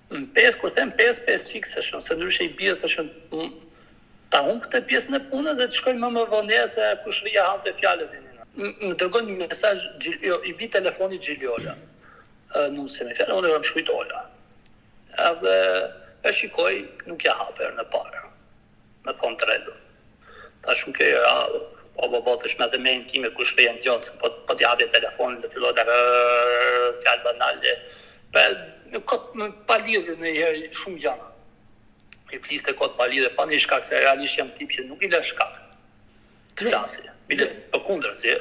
Në 5, kur them 5 fikse shumë, se ndryshe i bie thëshën ta unë këtë pjesën e punës dhe të shkojnë më vënje se kushëria hanë të fjallet e njëna. Më dërgon një mesazh, i bi telefoni Gjiljola, nusë me fjallë, unë e rëmë shkujt Ola. Edhe e shikoj, nuk ja haper në parë, me thonë të redu. Ta shumë kjo o të shme dhe me në time kushëria në gjonë, se po t'jabje telefonin dhe fillot e fjallë banale, pa lidhë në herë shumë gjana. I fliste kot pali dhe pa një shkak, se realisht jam tip që nuk i le shkak të flasi. Bile për kundër, si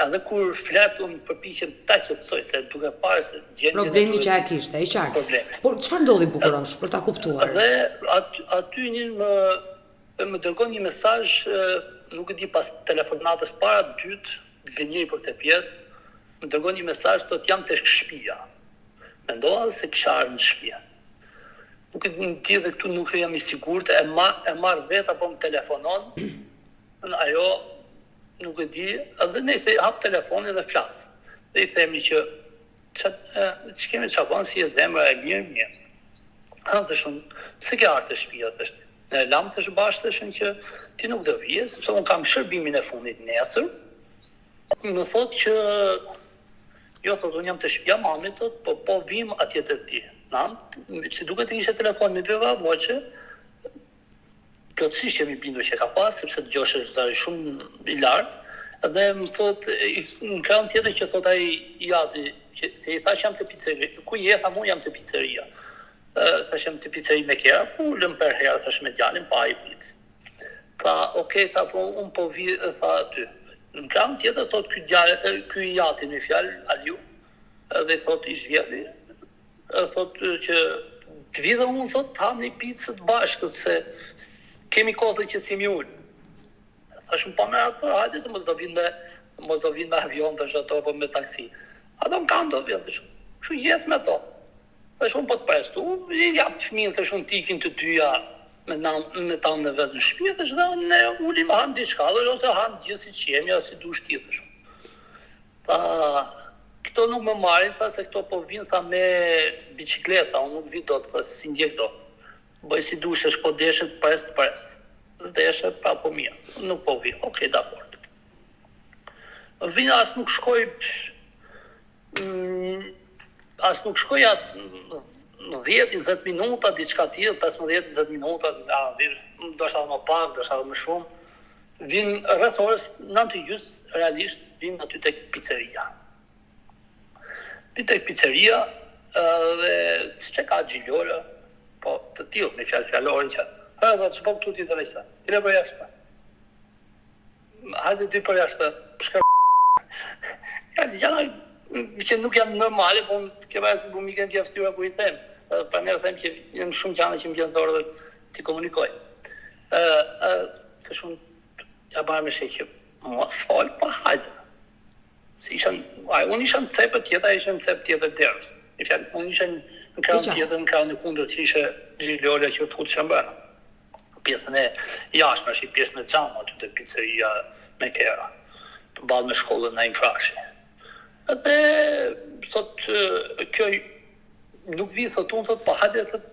edhe kur flet unë përpiqem ta qetësoj, se duke parë se gjendja...
Problemi që e kishte, i qartë. Por çfarë ndodhi bukurosh, për ta kuptuar?
Dhe aty më dërgon një mesazh, nuk e di pas telefonatës para, dytë, gënjej për këtë pjesë, më dërgon një mesazh, thotë jam tek shtëpia. Mendova se kisha ardhur në shtëpi. Nuk e di dhe këtu nuk jam i sigurt, e marr vetë apo më telefonon, ajo nuk e di, edhe nëse hap telefonin dhe flas. Dhe i themi që që kemi çapon si e zemra e mirë. Të shumë, pse ke ardhur të shtëpia, thështë. Ne lam të bashkë thëshën që ti nuk do vije, sepse unë kam shërbimin e fundit nesër. Më thotë që jo, thotë, unë jam të shtëpia mamit, thotë, po vim atje te ti. që duket ishte telefon me Viva Voce, plotësisht jemi bindur që ka pas, sepse dëgjosh është zëri shumë i lartë, dhe më thot, në krahun tjetër që thot ai Jati, që se i thash jam të pizzeria, ku je, tha mu jam të pizzeria. Thash jam të pizzeri me kjera, po ulëm për herë, thash me djalin, pa i pizë. Tha, okej, tha, po unë po vi, tha aty. Në krahun tjetër thot ky Jati në fjalë Aliu, dhe thot ish vjeti, thot që të vi dhe unë thot ham një pizë të bashkët, se kemi kohë që si mi ullë. Thash unë pa me atë, hajde se mos do vinë me avion të shëto, po me taksi. Ato më kam do vjetë, shu jes me to. Thash unë po të prestu, i japë të fëminë, thash unë tikin të dyja me tamë në vetë në shpje, thash dhe ne ullim ham diçka, ose ham gjithë si qemi, si du shti, thash unë. Tha, këto nuk më marrin, tha se këto po vinë, tha me bicikleta, unë nuk vi do të, tha si ndjek do. Bëj si du shesh, po deshet pres. Zdeshe, pa po mirë, nuk po vi, okej, dakord. Vina as nuk shkoj atë 10-20 minuta, diçka tjetër, 15-20 minuta, ndoshta më pak, ndoshta më shumë. Vin rreth orës 9:30, realisht vin aty tek pizzeria. Tek pizzeria dhe çka ka xhilore, po të tillë me fjalorin që dhe të shpok tuti të rejsa. Ile për jashtë. Hajde ty për jashtë. Gjana që nuk janë normale, po këva e se bu mi kënë tja ftyra ku i them. Për nërë them që janë shumë gjana që më vjen zorë dhe t'i komunikoj. Të shumë ja barë me shekje. Mos falë, pa hajde. Unë isha në cepët tjeta, isha në cepët tjetër derës. Unë isha në krahun tjetër, në krahun e kundër që ishe Zhiljolla që futë shambërna. Pjesën e jashme, është i pjesë me xham aty te pizzeria me kera, përballë me shkollën në Infrashi. Dhe thot kjo nuk vi, thot unë, thot po hajde thot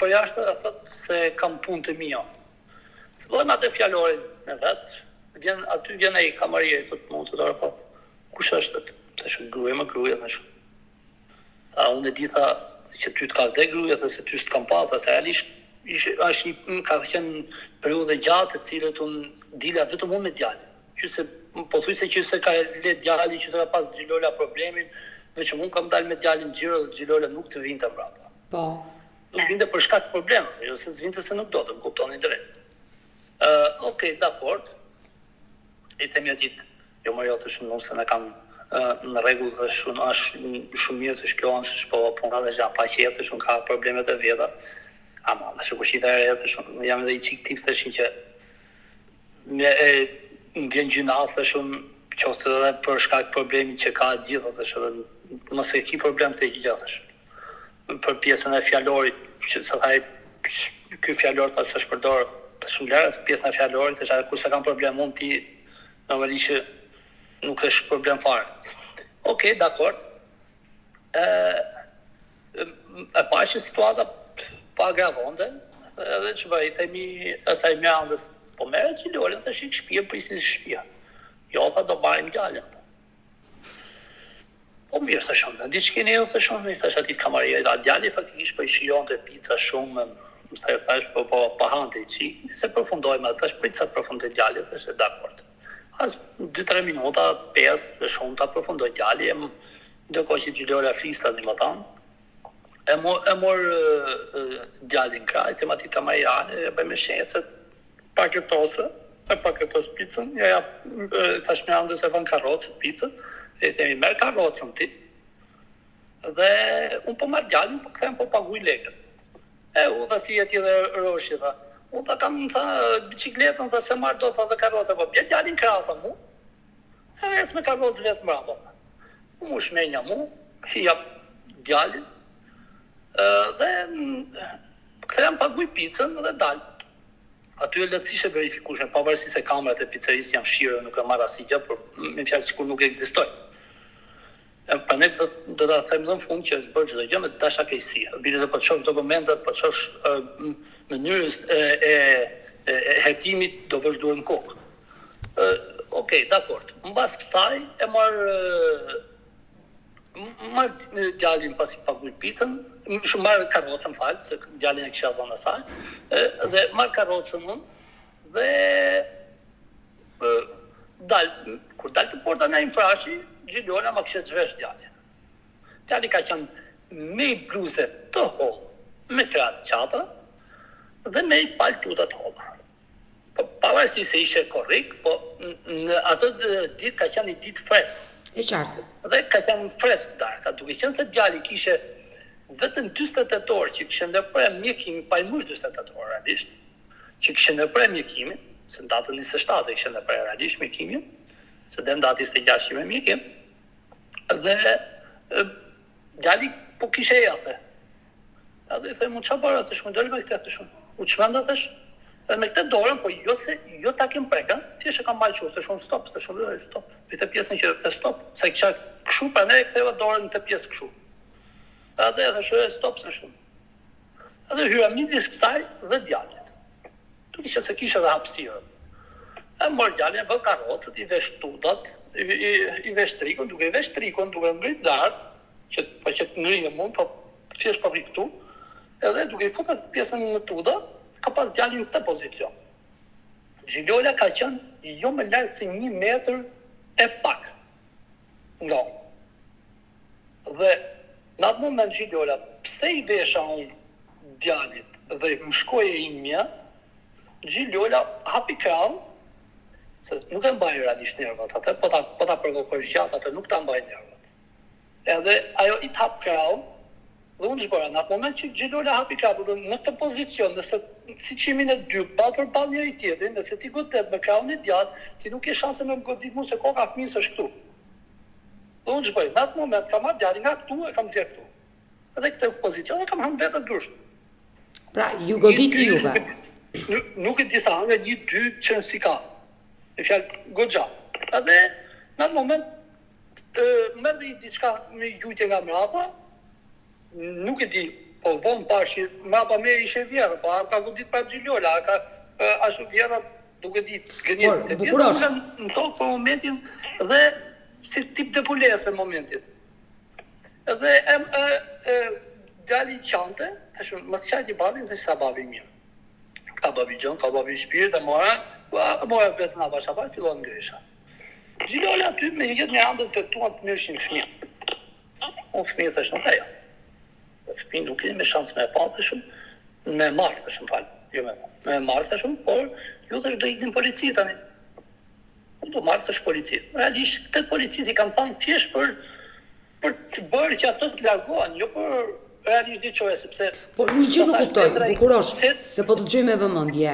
për jashtë, thot se kam punë të mia. Fillojmë atë fjalorin në vet, aty vjen ai kamarieri, thot mund të dora po. Kush është? Tash gruaja tash. Unë e di tha që ty të ka vdek gruaja, se ty s'kam pa, tha se realisht ka qenë periudhë gjatë, të cilët unë dila vetëm unë me djalin. Qyse po thuj se qyse ka le djali që të ka pas Xhilola problemin, veçëm unë kam dalë me djalin xhiro dhe Xhilola nuk të vinte mbrapa.
Po.
Nuk vinte për shkak të problemeve, jo se vinte se nuk do të më kuptoni drejt. Okej, dakord. I themi atit, jo më jo të shumë nuk se ne kam në rregull dhe shumë mirë të shkjohen, se shpo puna dhe gja pa qetë, se shumë ka problemet e vjeta. Ama, dhe shumë shita e rejë, shumë jam edhe i qik tip të shumë që më vjen gjyna, dhe shumë qosë edhe për shkak problemi që ka gjithë, dhe shumë mos e ki problem të gjithë. Për pjesën e fjalorit, që se thaj, ky fjallor të se shpërdorë, të shumë lërët, pjesën e fjallorit, të shkak kur se kam problem, mund ti normalisht që nuk është problem fare. Okej, dakord. E pa që situata pa agravonte, edhe që bëj, themi asaj me andës, po merë Xhilorin të shikë shpia, prisnis shpia. Jo, tha do bajmë djallin. Po mirë, thë shumë, në diçkin e jo, thë shumë, i thash atit kamaria, djalli faktikisht po i shijon të pizza shumë, më thash, po hante i qik, se përfundojmë, thash, prit sa përfundoj djalli, thash, e dakord. As 2-3 minuta, 5, dhe shumë ta përfundoj djalli, ndërkohë që Xhilola flista një më tanë, e mor djalin kraj, të matit kamarjane, e bëjmë shenjecet, paketosë pizën, thash me andës e vën karrocët pizën, e themi merë karrocën ti, dhe unë po marrë djalin, po këthem po paguj legët. U dhe si jeti dhe roshi, dhe unë ta kam bicikletën, dhe se marrë do të dhe karrocë, po bje djalin kraj, dhe mu, e ves me karrocë vetë mrapa. Mu shmenja mu, jap djalin, dhe këthem paguj pizën dhe dalë. Aty e lehtësisht e verifikueshme, pavarësisht se kamerat e pizzerisë janë fshirë, nuk e marr asgjë, por me fjalë sikur nuk ekzistojnë. Prandaj do ta them në fund që është bërë çdo gjë me dashakësi. Bile do të shoh dokumentat, po shoh mënyrës e hetimit do vazhdojmë kokë. Okej, dakord. Mbas kësaj e marrë djalin pasi paguaj picën, marrë karrocën, falë, se djalin e kisha dhënë asaj, dhe marrë karrocën unë, dhe kur dalë të porta në infrashi, Gjiljola ma kështë zhvesh djalin. Djali ka qenë me bluze të hollë, me kratë qata, dhe me paltuta të hollë. Pavarësi se ishe korrik, po në atë ditë ka qenë një ditë freskë.
E qartë.
Dhe ka qenë freskë darka, duke qenë se djali kishe vetëm 48 orë që kishe ndërprerë mjekimin, pa i mush 48 orë realisht, që kishe ndërprerë mjekimin, se në datën 27 kishe ndërprerë realisht mjekimin, se dhe në datë 26 me mjekim, dhe djali po kishe e athe. Edhe i thej, mu qa bara, thësh, më dojnë me këte, thësh, u qmenda, thësh, edhe me këte dorën, po jo ta kem preka, thjesht e kam balqu, thësh, stop, thësh, stop, për të pjesën që e stop, se kisha këshu, pra ne e ktheva dorën në të pjesë këshu. Edhe thësh, stop, thësh. Edhe hyra midis kësaj dhe djalit. Tu kisha se kisha dhe hapësirën. E mor djalin, vë karrocët, i vesh tutat, i vesh trikon, duke ngrit lartë, që të ngrinë mund, po që është përri këtu, edhe duke i futat pjesën në tuta, ka pas djalin të pozicion. Gjiljola ka qenë jo më lartë se 1 metër e pak. Nga. Dhe në atë moment Gjiljola, pse i vesha unë djalit dhe më shkoje i mja, Gjiljola hapi krahun, se nuk e mbaj realisht nervat atë, po ta përvokosh gjatë atë, nuk ta mbaj nervat. Edhe ajo i hap krahun, dhe unë zhbëra, në atë moment që Gjiljola hapi krahun, në këtë pozicion, nëse si që jemi në dy, ballë për ballë njëri tjetrin, nëse ti godet me krahun e djatë, ti nuk ke shanse me më godit mu se koka fëmijës është këtu. Dhe unë zhbëra, në atë moment kam marrë djalin nga këtu e kam zjerë këtu. Edhe këtë pozicion e kam hanë vetë grusht.
Pra, ju goditi juve.
Nuk e disa nga 1-2 që në si ka. E fjallë gogja. Edhe në atë moment më dhe i diçka me gjujtje nga mrapa, nuk e di, po vonë pashi, mrapa me ishe vjerë, po a ka godit pa Gjiljola, a ka ashtu vjerë, duke di gënjet.
Bukurosh.
Në tokë për momentin dhe si tip të pulesë në momentit. Edhe djali qante, thashë, mësë qajt i babin, thashë sa babin mirë. Ka babi gjën, ka babi shpirt, e mora vetë nga bashafar, fillon ngresha. Gjiljola aty me jetë një andën të tuan të mërëshin fëmijë. Unë fëmijë thashë nuk ajo. Fëmijë nuk i me shansë me pa, thashëm, me marë, thashëm falë. Jo me marë, thashëm, por ju thashë do iknin polici tani. Unë do marë, thashë polici. Realisht, këtë polici i kam thanë thjesht për të bërë që ato të largohen, jo për realisht diqoje, sepse...
Por një gjë nuk kuptoj, Bukurosh, se po të gjoj me vëmendje.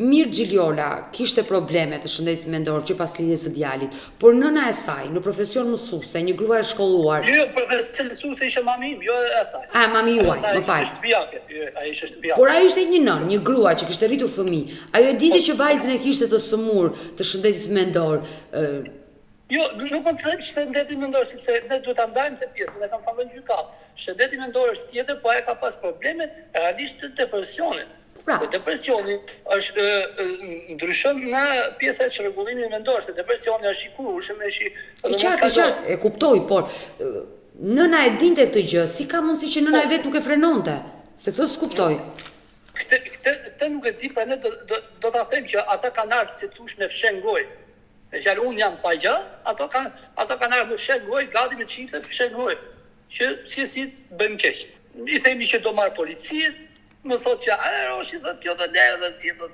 Mirë Gjiljola kishte probleme të shëndetit mendor që pas lidhjes së djalit, por nëna e saj, në profesion mësuese, një grua e shkolluar...
Jo, profesion mësuese ishe mami im, jo e saj.
A, mami juaj, më falë.
Ajo ishte shtëpiake.
Por ajo ishte një nën, një grua që kishte rritur fëmijë. Ajo e diti që vajzën e kishte të sëmur të shëndetit mendor.
Jo, nuk mund të them shëndeti mendor, sepse ne duhet ta ndajmë të pjesën, ne kam falën gjykat. Shëndeti mendor është tjetër, po ai ka pas probleme realisht të depresionit.
Pra.
Depresioni është ndryshon në pjesa e çrregullimit mendor, se depresioni është i kurrshëm, është
i qartë, e kuptoj, por nëna e dinte këtë gjë, si ka mundësi që nëna e vet nuk e frenonte? Se këtë s'kuptoj.
Këtë nuk e di, pra ne do ta them që ata kanë ardhur si thosh me fshën gojë. E që unë jam pajgja, ato kanë ardhur me fshën gojë, gati me çifte fshën gojë, që si bëjmë keq. I themi që do marr policinë, më thotë që Roshi thotë kjo dhe lërë dhe tjetër.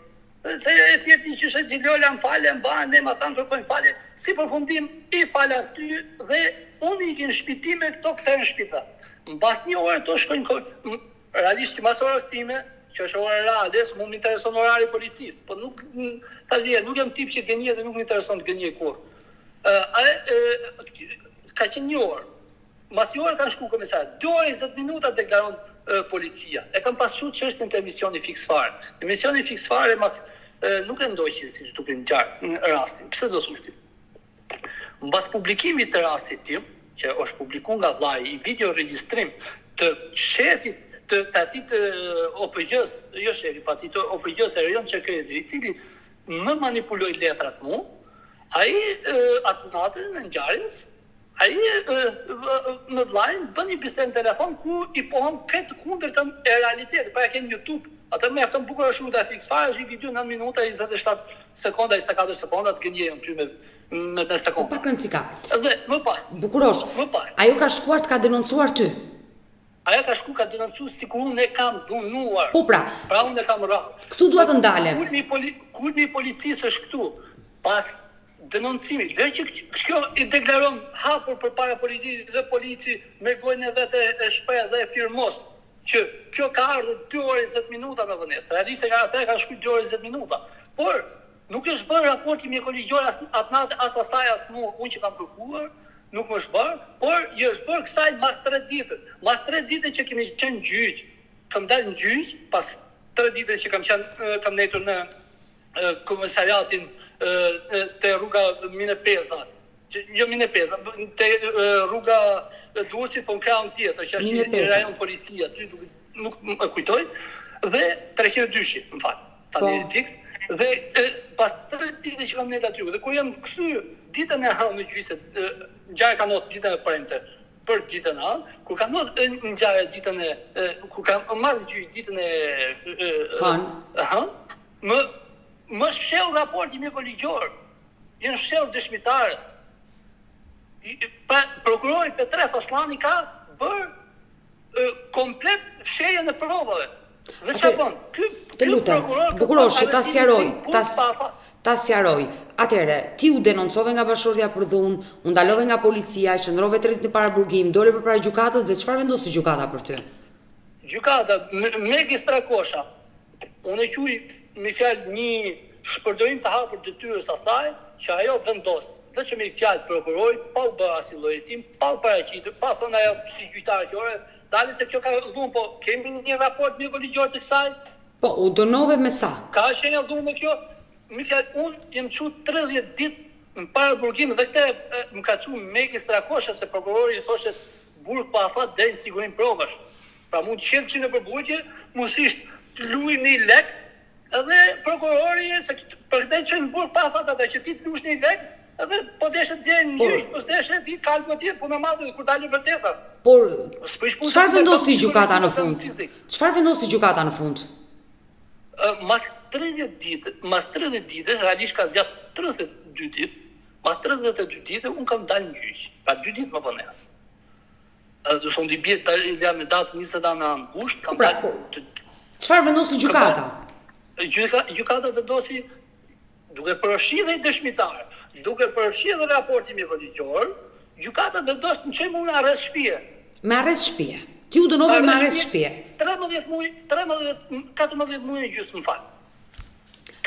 Se e tjetëri që shë Gjiljola më falë, më banë, ne ma thanë kërkojnë falë, si përfundim i falë aty dhe unë i kinë shpitime, këto këthejnë shpita. Në bas një orë të shkojnë, realisht si mas orës time, që është orë reale, së mund më intereson orari policisë, po nuk jam tip që gënje dhe nuk më intereson të gënje kur. Ka qenë një orë, mas një orë kanë shku komisarë, 2 orë 20 minuta deklaron policia. E kam pasur çështjen të emisioni fiks fare. Emisioni fiks fare nuk e ndoqin siç duket në rastin. Pse do thoshti? Mbas publikimit të rastit tim, që është publikuar nga vllai i video regjistrim të shefit të atit OPG-s, jo shefi, pa atit OPG-s Erion Çekrezi, i cili më manipuloi letrat mu, ai atë natë në ngjarjes, Ai në vllajin bën një bisedë në telefon ku i pohon këtë kundërtën e realitetit. Pa e ke në YouTube. Atë mjafton bukur është shkruar fix fare, është një video 9 minuta 27 sekonda, 24 sekonda të gënjejmë ty me 10
Po
sekonda.
pak rëndësika.
Dhe më pas.
Bukurosh.
Më pas.
Ajo ka shkuar të ka denoncuar ty.
Aja ka shku ka denoncu sikur unë e kam dhunuar.
Po pra.
Pra unë e kam rrahur.
Këtu dua të ndalem.
Kulmi i policisë është këtu. Pas denoncimit. Dhe që kjo i deklaron hapur përpara policisë dhe polici me gojën e vet e shpreh dhe e firmos që kjo ka ardhur 2 orë 20 minuta me vënesë. Realisht ata ka shkuar 2 orë 20 minuta. Por nuk është bërë raporti mjekoligjor as atë natë as asaj as mua, unë që kam kërkuar, nuk më është bërë, por i është bërë kësaj mas 3 ditë. Mas 3 ditë që kemi qenë në gjyq, kam dalë në gjyq, pas 3 ditë që kam netur në komisariatin te rruga Minepeza. Jo Minepeza, te rruga Durrësit, po në krahun tjetër, që është një rajon policia, aty nuk më kujtoj, dhe 302, më fal, tani fiks. Dhe pas 3 ditë që kam netur aty, dhe kur jam kthyer ditën e hënë në gjyqe, ngjarja ka ndodhur ditën e premte, për ditën e hënë, kur ka ndodhur ngjarja ditën e kur kam marrë në gjyq ditën e hënë, më sheu raporti mjekoligjor. Janë sheu dëshmitarët. Prokurori Petre Faslani ka bërë komplet fshehjen e provave. Dhe çfarë bën?
Të lutem, Bukurosh, që ta sqaroj. Atëherë, ti u denoncove nga bashkëshortja për dhunë, u ndalove nga policia, qëndrove 3 ditë në paraburgim, dole përpara gjykatës dhe çfarë vendosi gjykata për ty?
Gjykata Megistra Kosha. Unë e quaj me fjalë një shpërdorim të hapur detyrës asaj, që ajo vendos. Dhe që me fjalë prokurori, pa u bërë asnjë lloj hetim, pa u paraqitur, pa thënë ajo si gjyqtar që ore, dalin se kjo ka dhunë, po kemi një raport mjekoligjor të kësaj?
Po, u dënove me sa?
Ka qenë dhunë në kjo? Me fjalë, unë jam çu 30 ditë në paraburgim dhe këtë më ka çu Megistra Kosha se prokurori thoshte burg pa afat deri në sigurim provash. Pra mund të qelçi në përburgje, mosisht të luaj një lek, edhe prokurori se për këtë që në burg pa afat ata që ti të luash një lek, edhe po deshe të zjerë në gjyq, po deshe ti kalë më tjetë, po në madhe kur dalë vërteta.
Por, çfarë vendosi gjykata në fund? Çfarë vendosi gjykata në fund?
Mas 30 ditë, realisht ka zgjat 32 ditë, mas 32 ditë unë kam dalë në gjyq, pa 2 ditë më vonesë. Do të thonë bie jam në datë 20 në angusht, kam dalë.
Çfarë vendosi gjykata?
Gjykata vendosi duke përfshirë dëshmitar, duke përfshirë raporti mjekoligjor, gjykata vendos në çojmë unë arrest shtëpie. Me
arrest shtëpie. Ti u dënove me arrest shtëpie.
14 muaj e gjysmë, më fal.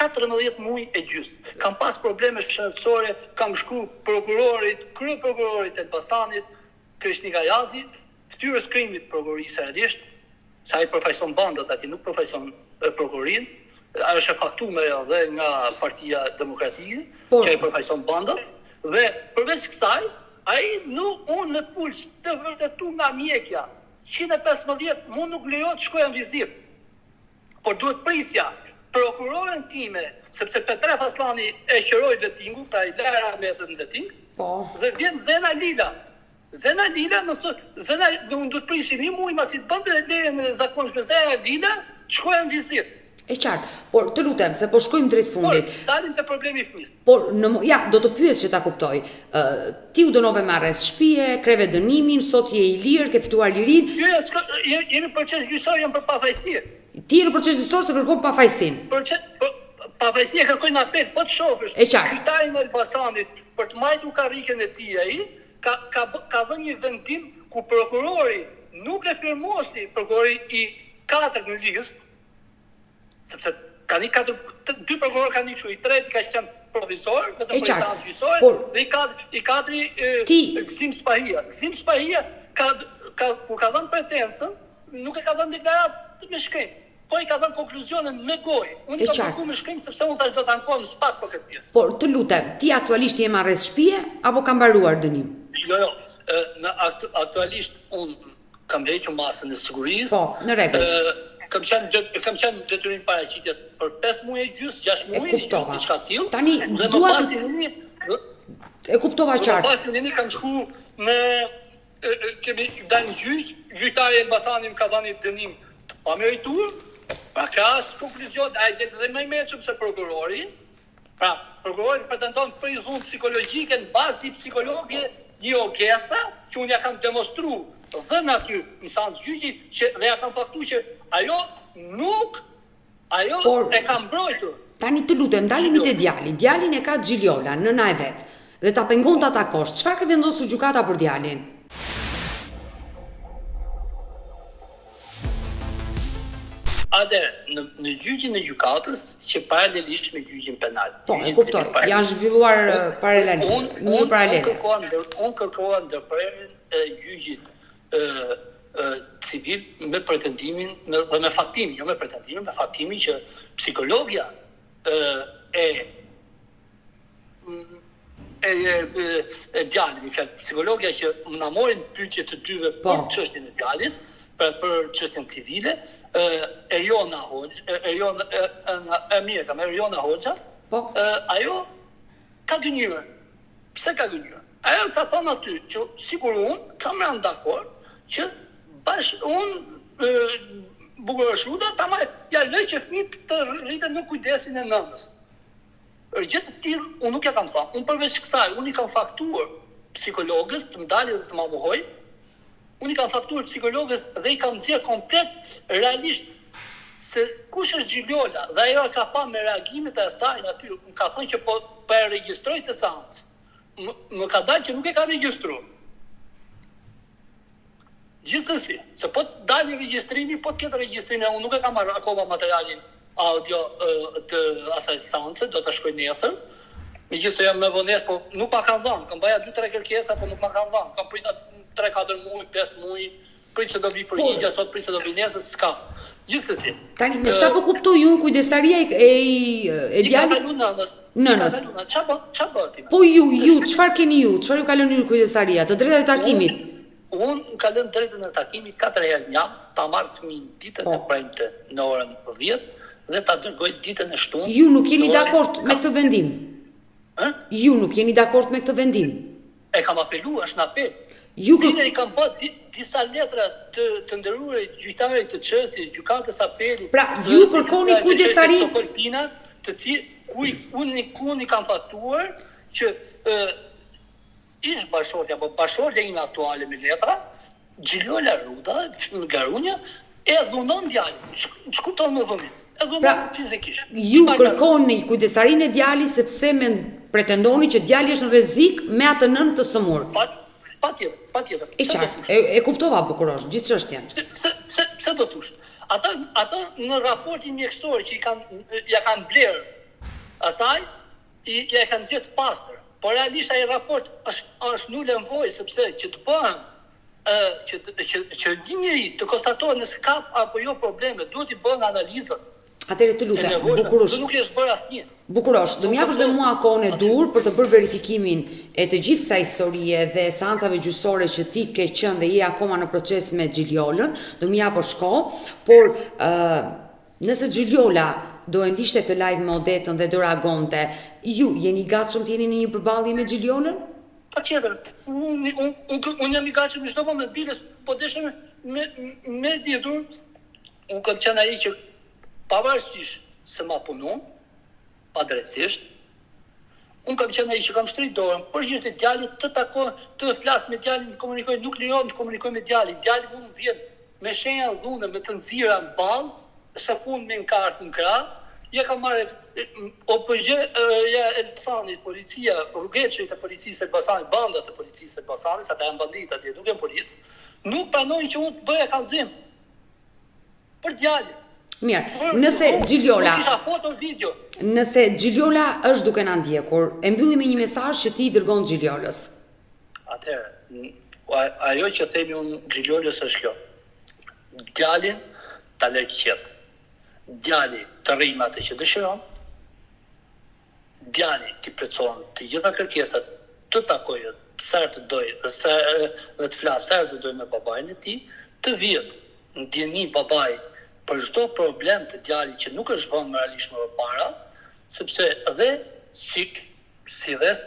14 muaj e gjysmë. Kam pas probleme shëndetësore, kam shkruar prokurorit, kryeprokurorit Elbasanit, Krishnika Jazi, fytyrës krimit prokurorisë realisht, sa ai përfaqëson bandat aty, nuk përfaqëson prokurorin. Ajo është faktuar edhe nga Partia Demokratike, që ai përfaqëson bandat, dhe përveç kësaj, ai unë në puls të vërtetuar nga mjekja 115 mund nuk lejohet të shkoja në vizitë. Por duhet prisja prokuroren time, sepse Petre Faslani e qëroi vettingu, pra i lera me të në vetting, dhe vjen Zena Lila. Zena Lila më thotë, unë duhet prishim një muaj masi të bënte lejen e zakonshme Zena Lila, të shkoja në vizitë.
E qartë, por të lutem, se po shkojmë drejt fundit.
Por, dalim të problemi i fëmisë.
Por, do të pyes që ta kuptoj. Ti u dënove me arrest shtëpie, kreve dënimin, sot je i lirë, ke fituar lirinë.
Jo, jemi proces gjyqësor, jam për pafajësi.
Ti je në proces gjyqësor se kërkon pafajësinë.
Pafajësi e kërkoj në apel, po të shohësh.
E qartë.
Qytetarin e Elbasanit për të marrë karrikën e tij ai, ka dhënë një vendim ku prokurori nuk e firmosi, prokurori i 4 në listë, sepse ka një 2 prokurorë kanë një kështu, i treti ka qenë provizor, vetëm për instancë gjyqësore, dhe i 4 Gzim Spahia. Gzim Spahia kur ka dhënë pretensën, nuk e ka dhënë deklaratë me shkrim, po i ka dhënë konkluzionin me gojë. Unë i ka kërkuar me shkrim sepse unë tash do ta ankohem spak për këtë pjesë.
Por të lutem, ti aktualisht je me arrest shtëpie apo ka mbaruar dënim?
Jo. Aktualisht unë kam hequr masën e sigurisë.
Po, në rregull.
Kam qenë detyrim paraqitje për 5 muaj e gjysmë, 6 muaj, diçka tillë.
Tani E kuptova qartë.
Pasin një kanë shku me kemi dalë në gjyq, gjyqtari Elbasani më ka dhënë dënim të pameritur, pra ka asë konkluzion, a i dhe më i meqëm se prokurori, pra prokurori pretendon për i dhunë psikologjike në bazë të psikologje një orkestra, që unë ja kam demonstru dhe në aty në sanë gjyqi, dhe ja kam faktu që ajo nuk, e kam mbrojtur.
Tani të lutem, dalimi te djali. Djalin e ka Gjiljola, nëna e vet, dhe ta pengon ta takosh. Çfarë ka vendosur gjykata për djalin?
Në gjyqin e gjykatës, që paralelisht me gjyqin penal.
Po, e kuptoj. Janë zhvilluar paralelisht.
Unë kërkova ndërprerjen e gjyqit civil me pretendimin dhe me faktimin, jo me pretendimin, me faktimin që psikologja e djalit, psikologja që më na morin pyetje të dyve për çështjen e djalit, për çështjen civile, Eriona Hoxha, ajo ka gënjur. Pse ka gënjur? Ajo ka thonë aty që sigur unë kam rënë dakord që unë bukurëshuda ta ja lëj që fëmijët të rriten në kujdesin e nënës. Gjë të tillë unë nuk ja kam thënë. Unë përveç kësaj, unë i kam faktuar psikologës të më dalë dhe të më muhoj. Unë i kam faktuar psikologës dhe i kam nxjerr komplet realisht se kush është Gjiljola dhe ajo ka pa me reagimet e saj aty. Më ka thënë që po e regjistroj të seancë. Më ka dalë që nuk e ka regjistruar. Gjithsesi, se po të dalë regjistrimi, po të ketë regjistrimi, unë nuk e kam marrë akoma materialin audio të asaj seance, do të shkoj nesër. Megjithëse jam me vonesë, po nuk ma kanë dhënë. Kam baja 2-3 kërkesa, po nuk ma kanë dhënë. Kam pritur 3-4 muaj, 5 muaj, prit që do vi përgjigje, sot prit që do vi nesër, s'ka. Gjithsesi.
Tani me sa po kuptoj unë kujdestaria e djalit nënës.
Ç'a bëti?
Po ju, çfarë keni ju? Çfarë ju ka lënë ju kujdestaria? Të drejtat e takimit.
Unë ka lënë drejtën e takimit 4 herë në javë, ta marr fëmijën ditën e premte në orën 10 dhe ta dërgoj ditën e shtunë.
Ju nuk jeni dakord me këtë vendim? Ju nuk jeni dakord me këtë vendim?
E kam apeluar, është në apel. I kam bërë disa letra të nderuarit gjyqtarit të çështjes, gjykatës apelit.
Pra, ju kërkoni kujdestari
të cilë unë i kam faktuar që ish bashortja, apo bashortja ime aktuale me letra, Gjiljola Ruda, Garunja, e dhunon djalin. Shkuton më vëmin. E dhunon fizikisht.
Ju kërkoni kujdestarinë e djalit sepse pretendoni që djali është në rrezik me atë nënë të sëmur.
Patjetër.
E qartë, e kuptova bukurosh, gjithë çështjen.
Pse do thosh? Ata në raportin mjekësor që ja kanë blerë asaj, ja kanë nxjerr të pastër. Por realisht ai raport është nulë nevojë sepse që të bëhen që një njeri të konstatohet nëse ka apo jo probleme, duhet i bëhen analizat.
Atëherë të lutem, Bukurosh.
Nuk është bërë asnjë.
Bukurosh, do më japësh dhe mua kohën e dur për të bërë verifikimin e të gjithë kësaj historie dhe seancave gjyqësore që ti ke qenë dhe je akoma në proces me Gjiljolën, do më japësh kohë, por nëse Gjiljola do e ndiqte këtë live me Odetën dhe do reagonte, ju jeni i gatshëm të jeni në një përballje me Gjiljollën?
Patjetër. Unë jam i gatshëm në çdo moment, biles, po deshem me ditur, unë kam qenë ai që pavarësisht se ma punon, padrejtisht, unë kam qenë ai që kam shtrit dorën, për gjithë të djalit të takoj, të flas me djalin, të komunikoj, nuk lejon të komunikoj me djalin. Djali mund vjen me shenja dhune, me të nxira në ballë, sa fund me në kartë në krah, ja ka marrë OPG ja Elbasanit, policia, rrugeçit e policisë Elbasanit, bandat e policisë Elbasanit, sa ta janë bandita atje, nuk janë policë, nuk pranojnë që unë të bëja kallëzim për djalin.
Mirë, nëse Gjiljola është duke na ndjekur, e mbyllim me një mesazh që ti i dërgon Gjiljolës.
Atëherë, ajo që themi unë Gjiljolës është kjo. Djalin ta lë qetë. Djali të rrijë atë që dëshiron. Djali t'i plotëson të gjitha kërkesat, të takojë sa të dojë dhe të flasë sa të dojë me babain e tij, të vjetë në djeni babai për çdo problem të djalit që nuk është vënë realisht më para, sepse edhe si si rreth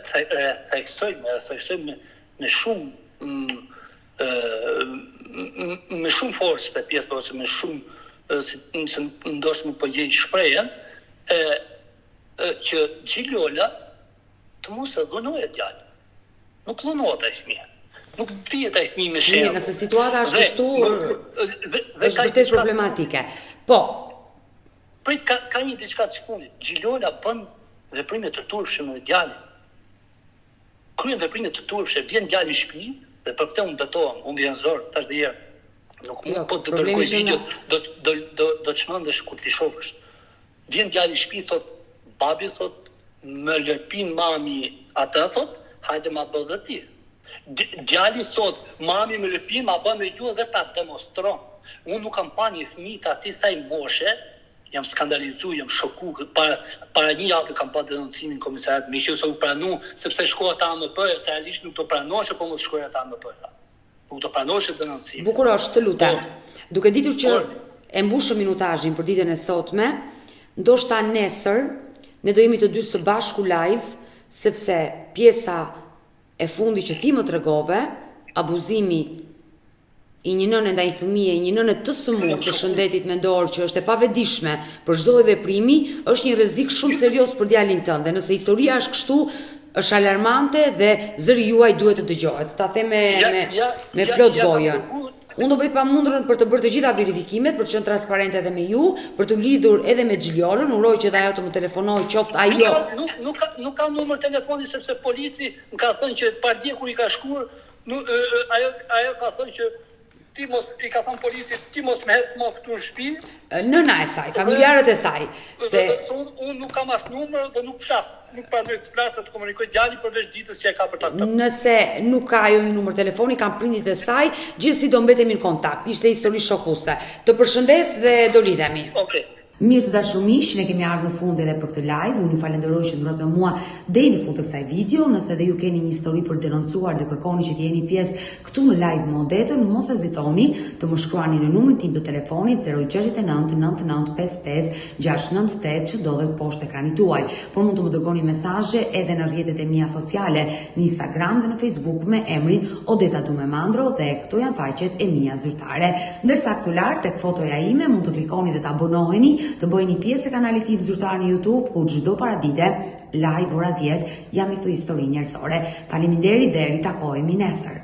theksojmë me shumë me shumë forcë të pjesë, ose me shumë se ndoshta nuk po gjej shprehjen, që Xhilola të mos e dhunojë djalin. Nuk dhunohet ai fëmijë. Nuk vihet ai fëmijë me shembull.
Nëse situata është kështu, është vërtet problematike. Po.
Prit ka një diçka të shpunit. Xhilola bën veprime të turpshme me djalin. Kryen veprime të turpshme, vjen djali në shtëpi dhe për këtë unë betohem, unë vjen zor tash dhe herë. Nuk mund po të dërgoj video, do çmendesh kur ti shohësh. Vjen djali në shtëpi, thot babi, thot më lëpin mami atë, thot hajde ma bë dhe ti. Djali thot mami më lëpin, ma bë me gjuhë dhe ta demonstron. Unë nuk kam pa një fëmijë të atij saj moshe. Jam skandalizuar, jam shoku. Para një javë kam pa denoncimin në komisariat, më qenë se u pranu sepse shkoa ta AMP, se realisht nuk do pranoheshe, po mos shkoja ta AMP. Nuk do pranoheshe denoncimin.
Bukurosh, të lutem. Duke ditur që e mbushëm minutazhin për ditën e sotme, ndoshta nesër ne do jemi të dy së bashku live, sepse pjesa e fundi që ti më tregove, abuzimi i një nëne ndaj fëmije, i një nëne të sëmurë të shëndetit mendor që është e pavetdijshme për çdo lloj veprimi, është një rrezik shumë serioz për djalin tënd. Dhe nëse historia është kështu, është alarmante dhe zëri juaj duhet të dëgjohet. Ta them me plot gojën. Unë do bëj pamundurën për të bërë të gjitha verifikimet, për të qenë transparente edhe me ju, për të lidhur edhe me Xhilolën, uroj që dhe ajo të më telefonoj qoftë ajo.
Nuk ka numër telefoni sepse polici më ka thënë që pardje kur i ka shkuar, ajo ka thënë që i ka thënë policit, ti mos më hec më këtu në shtëpi.
Nëna e saj, familjarët e saj.
Unë nuk kam as numër dhe nuk flas. Nuk pranoj të flas të komunikoj djali përveç ditës që e ka për ta.
Nëse nuk ka ajo një numër telefoni, kam prindit e saj, gjithsesi do mbetemi në kontakt. Ishte histori shokuese. Të përshëndes dhe do lidhemi.
Okej.
Mirë të dashur miq, ne kemi ardhur në fund edhe për këtë live. Unë ju falenderoj që ndrot me mua deri në fund të kësaj video. Nëse edhe ju keni një histori për denoncuar dhe kërkoni që të jeni pjesë këtu në live më odetën, mos hezitoni të më shkruani në numrin tim të telefonit 069 99 55 698 që ndodhet poshtë ekranit tuaj. Por mund të më dërgoni mesazhe edhe në rrjetet e mia sociale, në Instagram dhe në Facebook me emrin Odeta Dumemandro dhe këto janë faqet e mia zyrtare. Ndërsa këtu lart tek fotoja ime mund të klikoni dhe të abonoheni, të bëjeni pjesë e kanalit tim zyrtar në YouTube, ku çdo paradite live ora 10 jam me këto histori njerëzore. Faleminderit dhe ritakohemi nesër.